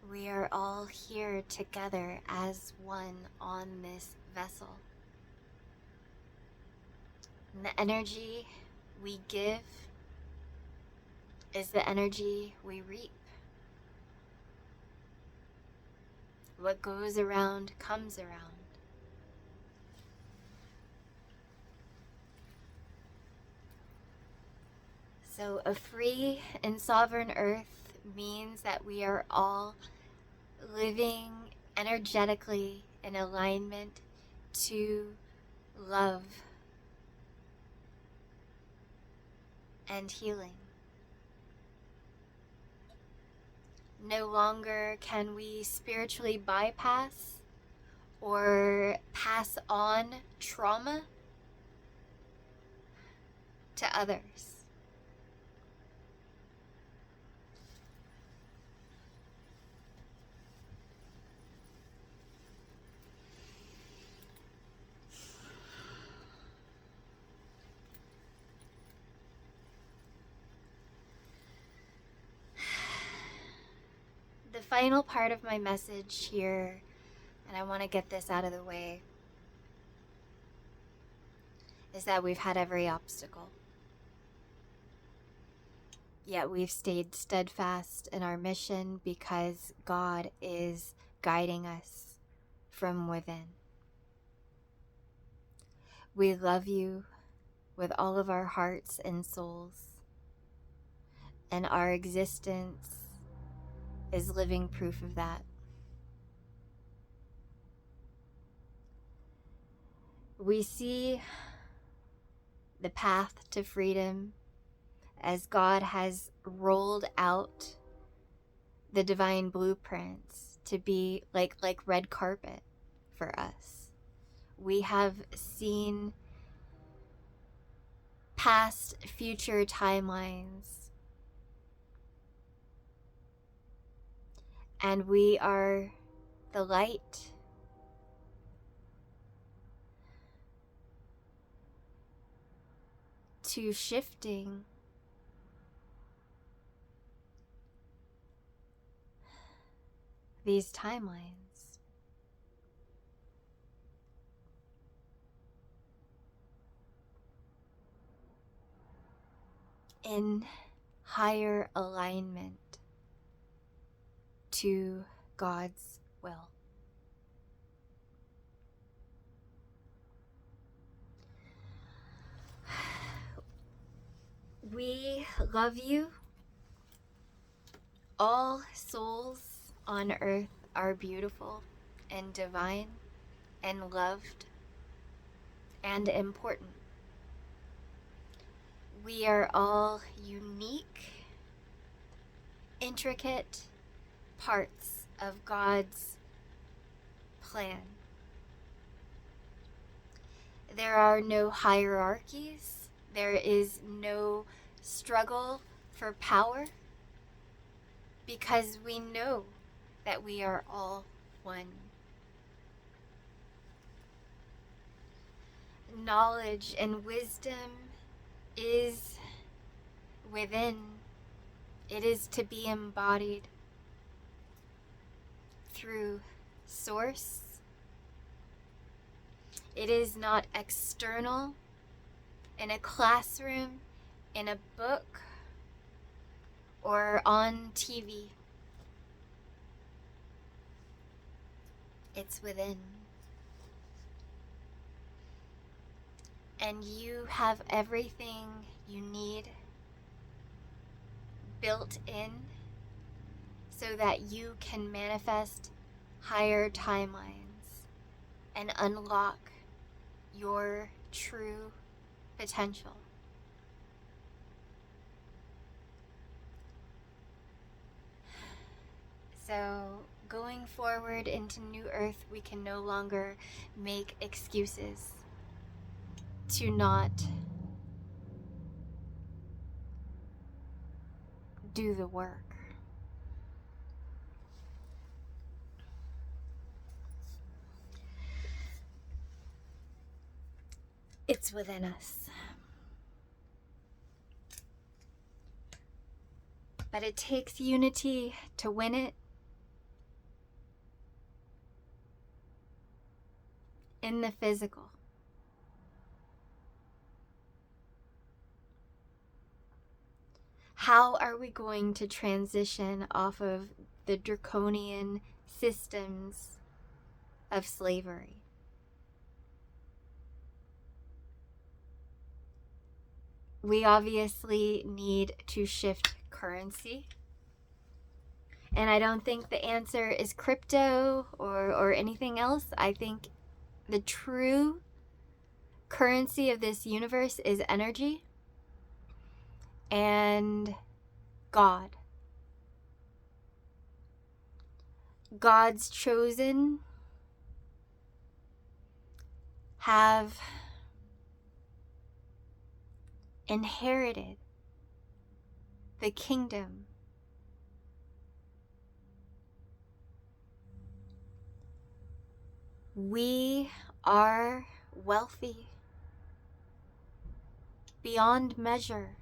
A: We are all here together as one on this vessel. And the energy we give is the energy we reap. What goes around comes around. So a free and sovereign earth means that we are all living energetically in alignment to love and healing. No longer can we spiritually bypass or pass on trauma to others. The final part of my message here, and I want to get this out of the way, is that we've had every obstacle. Yet we've stayed steadfast in our mission because God is guiding us from within. We love you with all of our hearts and souls, and our existence is living proof of that. We see the path to freedom as God has rolled out the divine blueprints to be like red carpet for us. We have seen past, future timelines, and we are the light to shifting these timelines. In higher alignment to God's will. We love you. All souls on earth are beautiful and divine and loved and important. We are all unique, intricate parts of God's plan. There are no hierarchies. There is no struggle for power, because we know that we are all one. Knowledge and wisdom is within. It is to be embodied through source. It is not external, in a classroom, in a book, or on TV. It's within. And you have everything you need built in so that you can manifest higher timelines and unlock your true potential. So, going forward into New Earth, we can no longer make excuses to not do the work. It's within us. But it takes unity to win it. In the physical. How are we going to transition off of the draconian systems of slavery? We obviously need to shift currency. And I don't think the answer is crypto or anything else. I think the true currency of this universe is energy and God. God's chosen have inherited the kingdom. We are wealthy beyond measure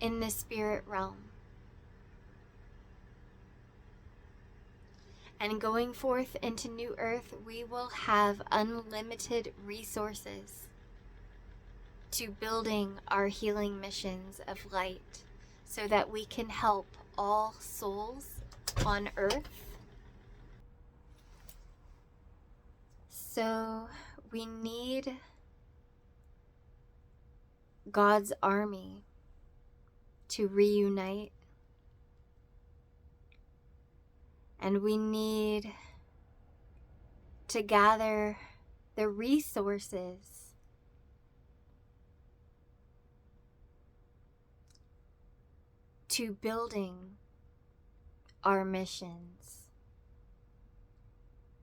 A: in the spirit realm. And going forth into New Earth, we will have unlimited resources to building our healing missions of light so that we can help all souls on Earth. So we need God's army to reunite. And we need to gather the resources to building our missions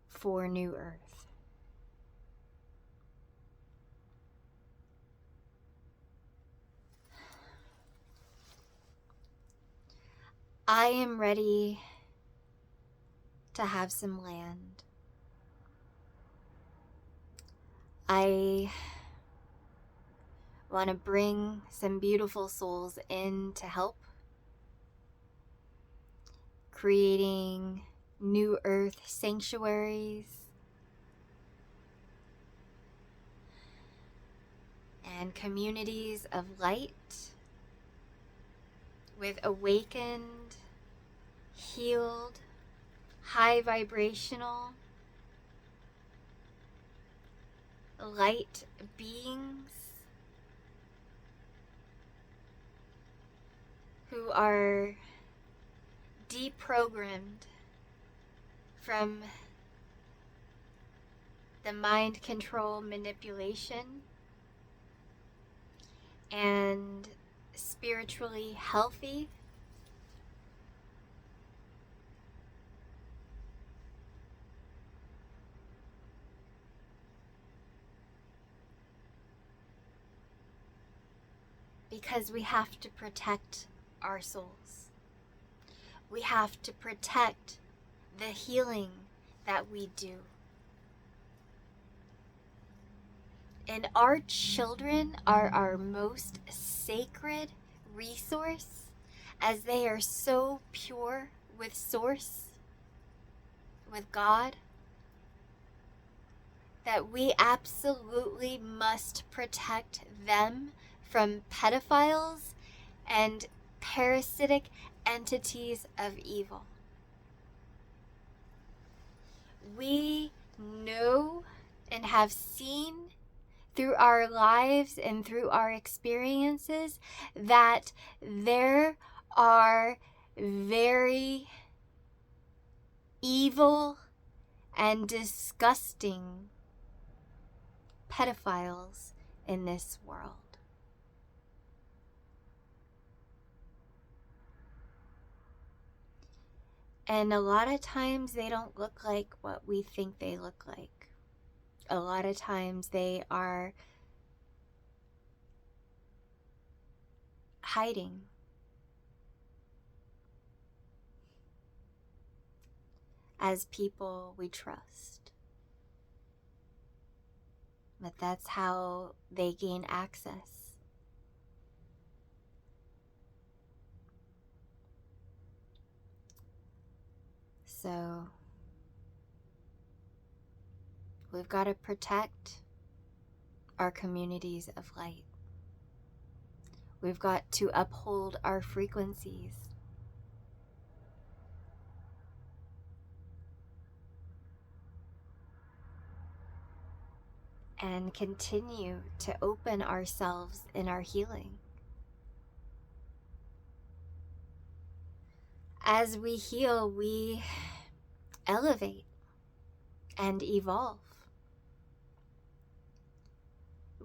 A: for New Earth. I am ready to have some land. I want to bring some beautiful souls in to help, creating New Earth sanctuaries and communities of light with awakened, healed, high vibrational light beings who are deprogrammed from the mind control manipulation and spiritually healthy. Because we have to protect our souls. We have to protect the healing that we do. And our children are our most sacred resource, as they are so pure with Source, with God, that we absolutely must protect them from pedophiles and parasitic entities of evil. We know and have seen through our lives and through our experiences that there are very evil and disgusting pedophiles in this world. And a lot of times they don't look like what we think they look like. A lot of times they are hiding. As people we trust. But that's how they gain access. So we've got to protect our communities of light. We've got to uphold our frequencies. And continue to open ourselves in our healing. As we heal, we elevate and evolve.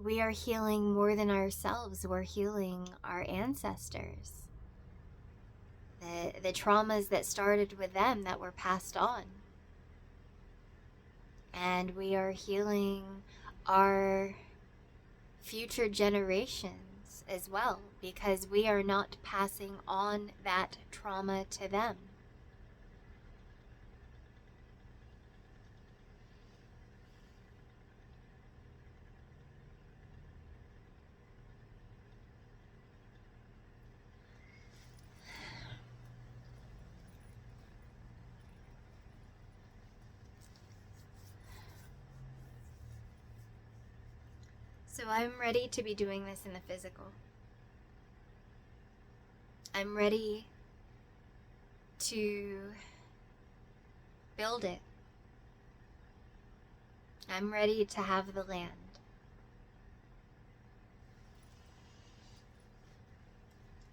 A: We are healing more than ourselves. We're healing our ancestors. The traumas that started with them that were passed on. And we are healing our future generations as well, because we are not passing on that trauma to them. So I'm ready to be doing this in the physical. I'm ready to build it. I'm ready to have the land.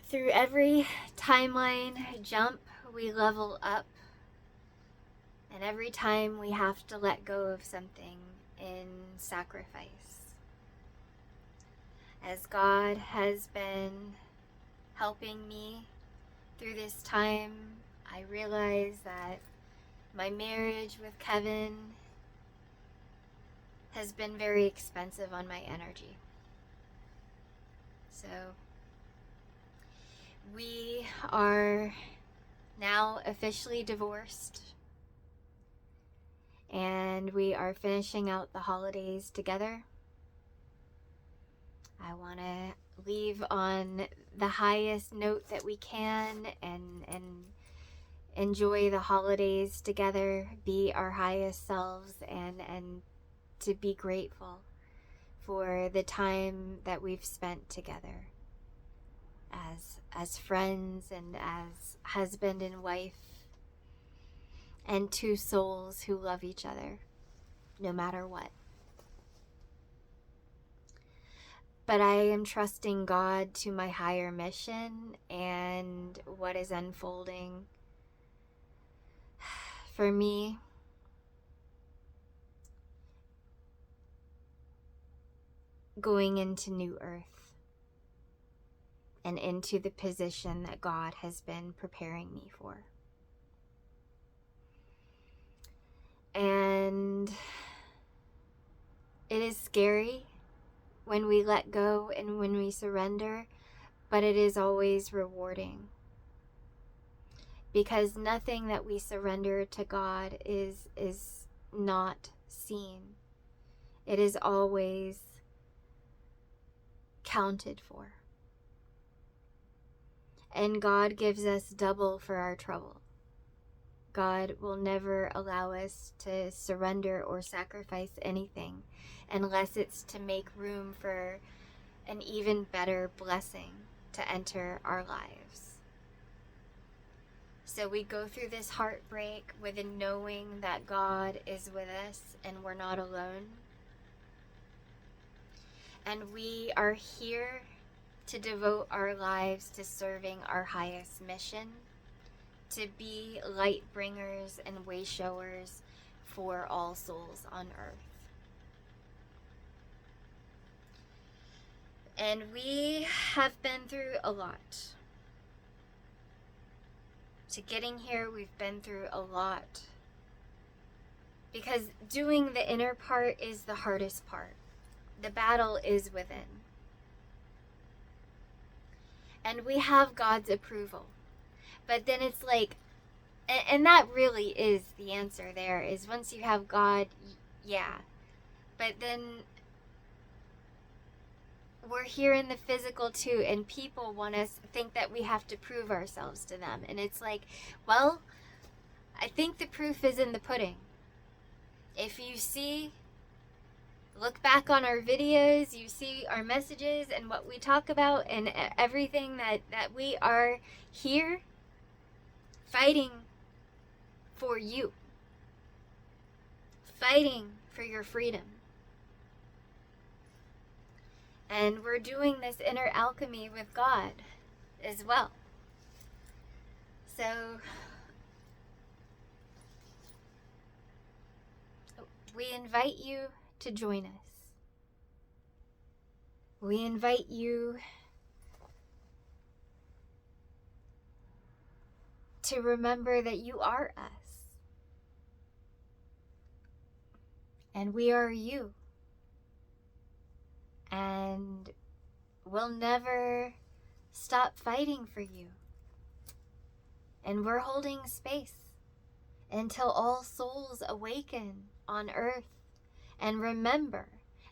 A: Through every timeline jump, we level up. And every time we have to let go of something in sacrifice. As God has been helping me through this time, I realize that my marriage with Kevin has been very expensive on my energy. So we are now officially divorced, and we are finishing out the holidays together. I want to leave on the highest note that we can and enjoy the holidays together, be our highest selves, and to be grateful for the time that we've spent together as friends and as husband and wife, and two souls who love each other no matter what. But I am trusting God to my higher mission and what is unfolding for me. Going into New Earth and into the position that God has been preparing me for. And it is scary when we let go and when we surrender, but it is always rewarding. Because nothing that we surrender to God is not seen. It is always counted for. And God gives us double for our trouble. God will never allow us to surrender or sacrifice anything unless it's to make room for an even better blessing to enter our lives. So we go through this heartbreak with a knowing that God is with us and we're not alone. And we are here to devote our lives to serving our highest mission, to be light bringers and way showers for all souls on earth. And we have been through a lot. To getting here, we've been through a lot. Because doing the inner part is the hardest part. The battle is within. And we have God's approval. But then it's like, and that really is the answer there, is once you have God, yeah. But then we're here in the physical too, and people want us to think that we have to prove ourselves to them. And it's like, well, I think the proof is in the pudding. If you see, look back on our videos, you see our messages and what we talk about and everything that we are here fighting for you. Fighting for your freedom. And we're doing this inner alchemy with God as well. So we invite you to join us. We invite you to remember that you are us. And we are you. And we'll never stop fighting for you. And we're holding space until all souls awaken on earth and remember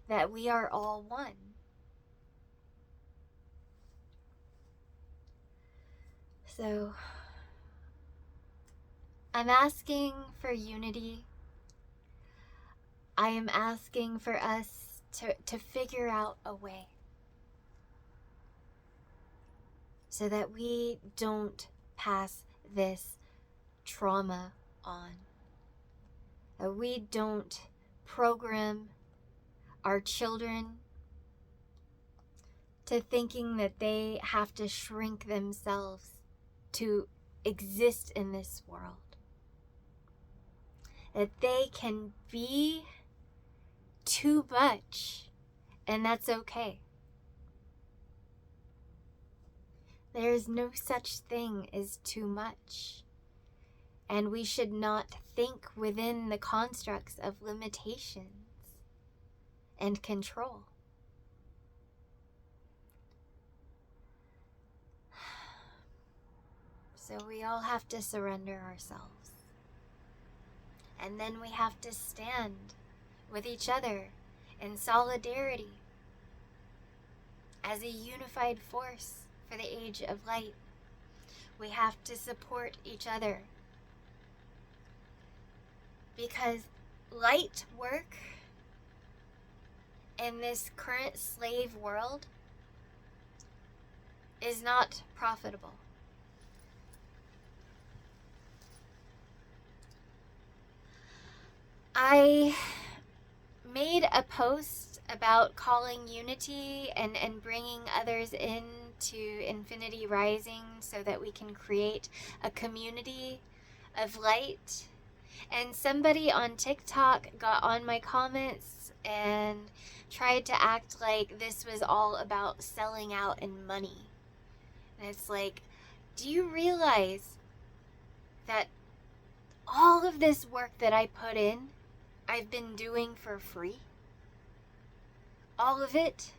A: that we are all one. So I'm asking for unity. I am asking for us to figure out a way so that we don't pass this trauma on. That we don't program our children to thinking that they have to shrink themselves to exist in this world. That they can be too much, and that's okay. There is no such thing as too much, and we should not think within the constructs of limitations and control. So we all have to surrender ourselves, and then we have to stand with each other in solidarity as a unified force for the age of light. We have to support each other because light work in this current slave world is not profitable. I made a post about calling unity and bringing others into Infinity Rising so that we can create a community of light. And somebody on TikTok got on my comments and tried to act like this was all about selling out and money. And it's like, do you realize that all of this work that I put in, I've been doing for free? All of it.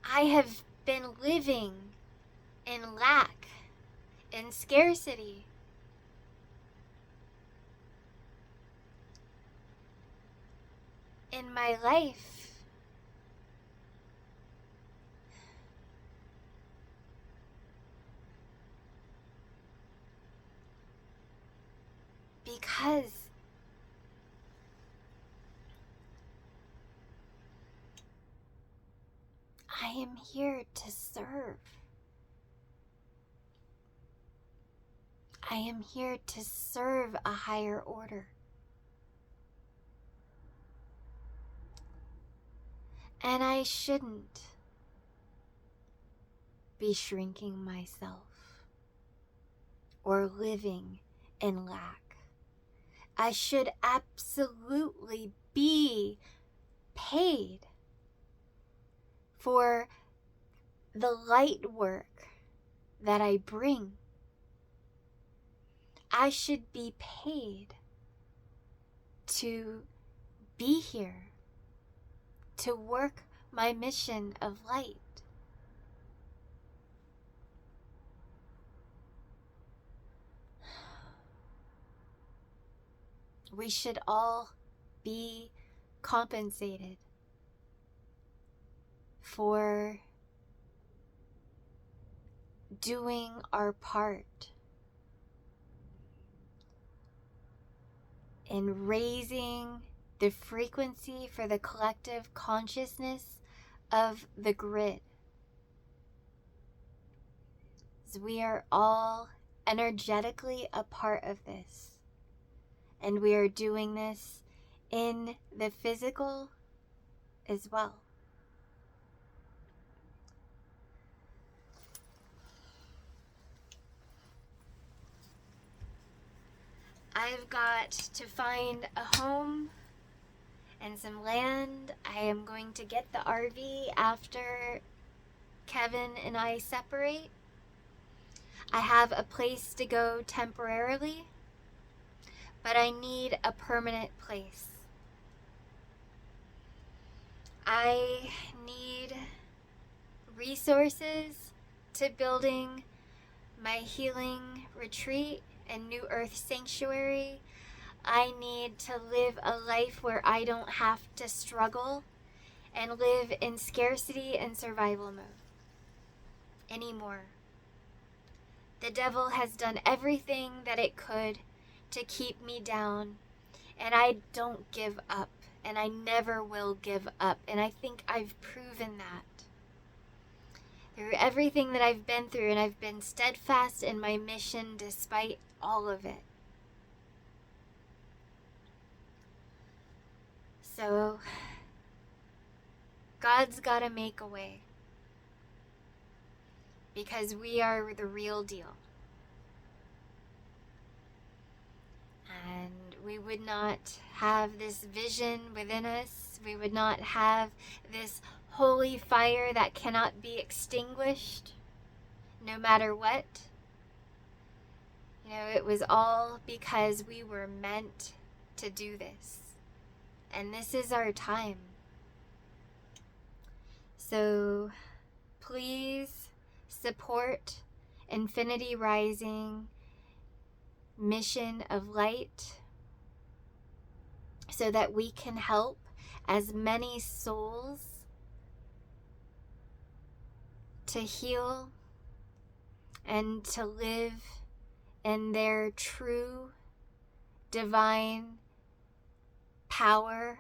A: I have been living in lack, in scarcity. in my life. Because I am here to serve. I am here to serve a higher order. And I shouldn't be shrinking myself or living in lack. I should absolutely be paid for the light work that I bring. I should be paid to be here, to work my mission of light. We should all be compensated for doing our part in raising the frequency for the collective consciousness of the grid. So we are all energetically a part of this. And we are doing this in the physical as well. I've got to find a home and some land. I am going to get the RV after Kevin and I separate. I have a place to go temporarily, but I need a permanent place. I need resources to building my healing retreat and New Earth Sanctuary. I need to live a life where I don't have to struggle and live in scarcity and survival mode anymore. The devil has done everything that it could to keep me down, and I don't give up, and I never will give up, and I think I've proven that. Through everything that I've been through, and I've been steadfast in my mission despite all of it. So, God's got to make a way, because we are the real deal. And we would not have this vision within us. We would not have this holy fire that cannot be extinguished no matter what. You know, it was all because we were meant to do this. And this is our time. So please support Infinity Rising mission of light so that we can help as many souls to heal and to live in their true divine power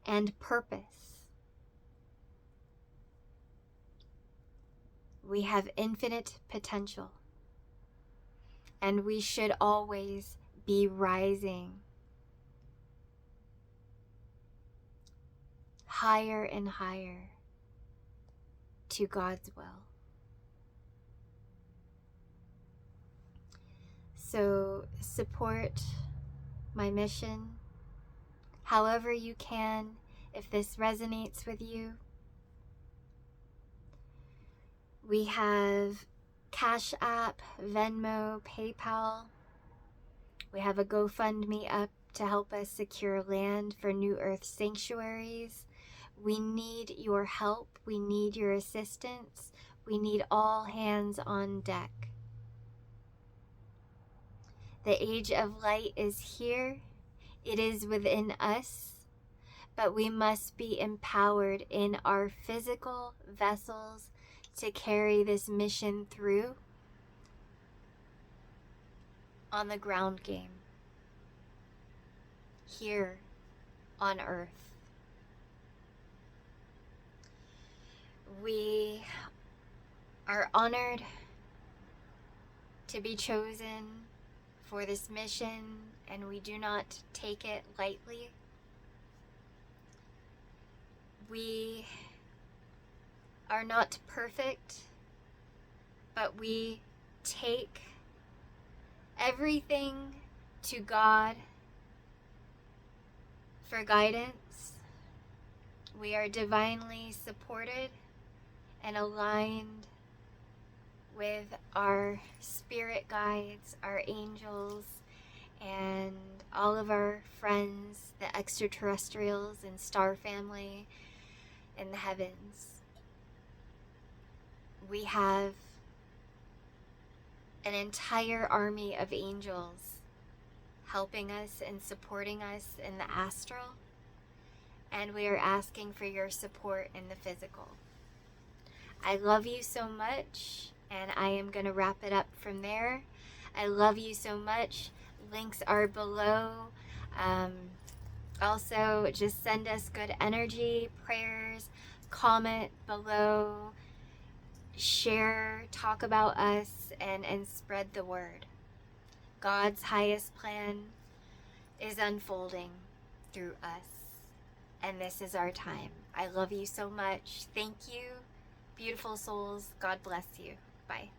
A: and purpose. We have infinite potential, and we should always be rising higher and higher to God's will. So support my mission however you can, if this resonates with you. We have Cash App, Venmo, PayPal. We have a GoFundMe up to help us secure land for New Earth sanctuaries. We need your help. We need your assistance. We need all hands on deck. The age of light is here. It is within us, but we must be empowered in our physical vessels to carry this mission through on the ground game here on Earth. We are honored to be chosen for this mission, and we do not take it lightly. We are not perfect, but we take everything to God for guidance. We are divinely supported and aligned with our spirit guides, our angels, and all of our friends, the extraterrestrials and star family in the heavens. We have an entire army of angels helping us and supporting us in the astral, and we are asking for your support in the physical. I love you so much, and I am going to wrap it up from there. I love you so much. Links are below. Also, just send us good energy, prayers, comment below, share, talk about us, and spread the word. God's highest plan is unfolding through us, and this is our time. I love you so much. Thank you, beautiful souls. God bless you. Bye.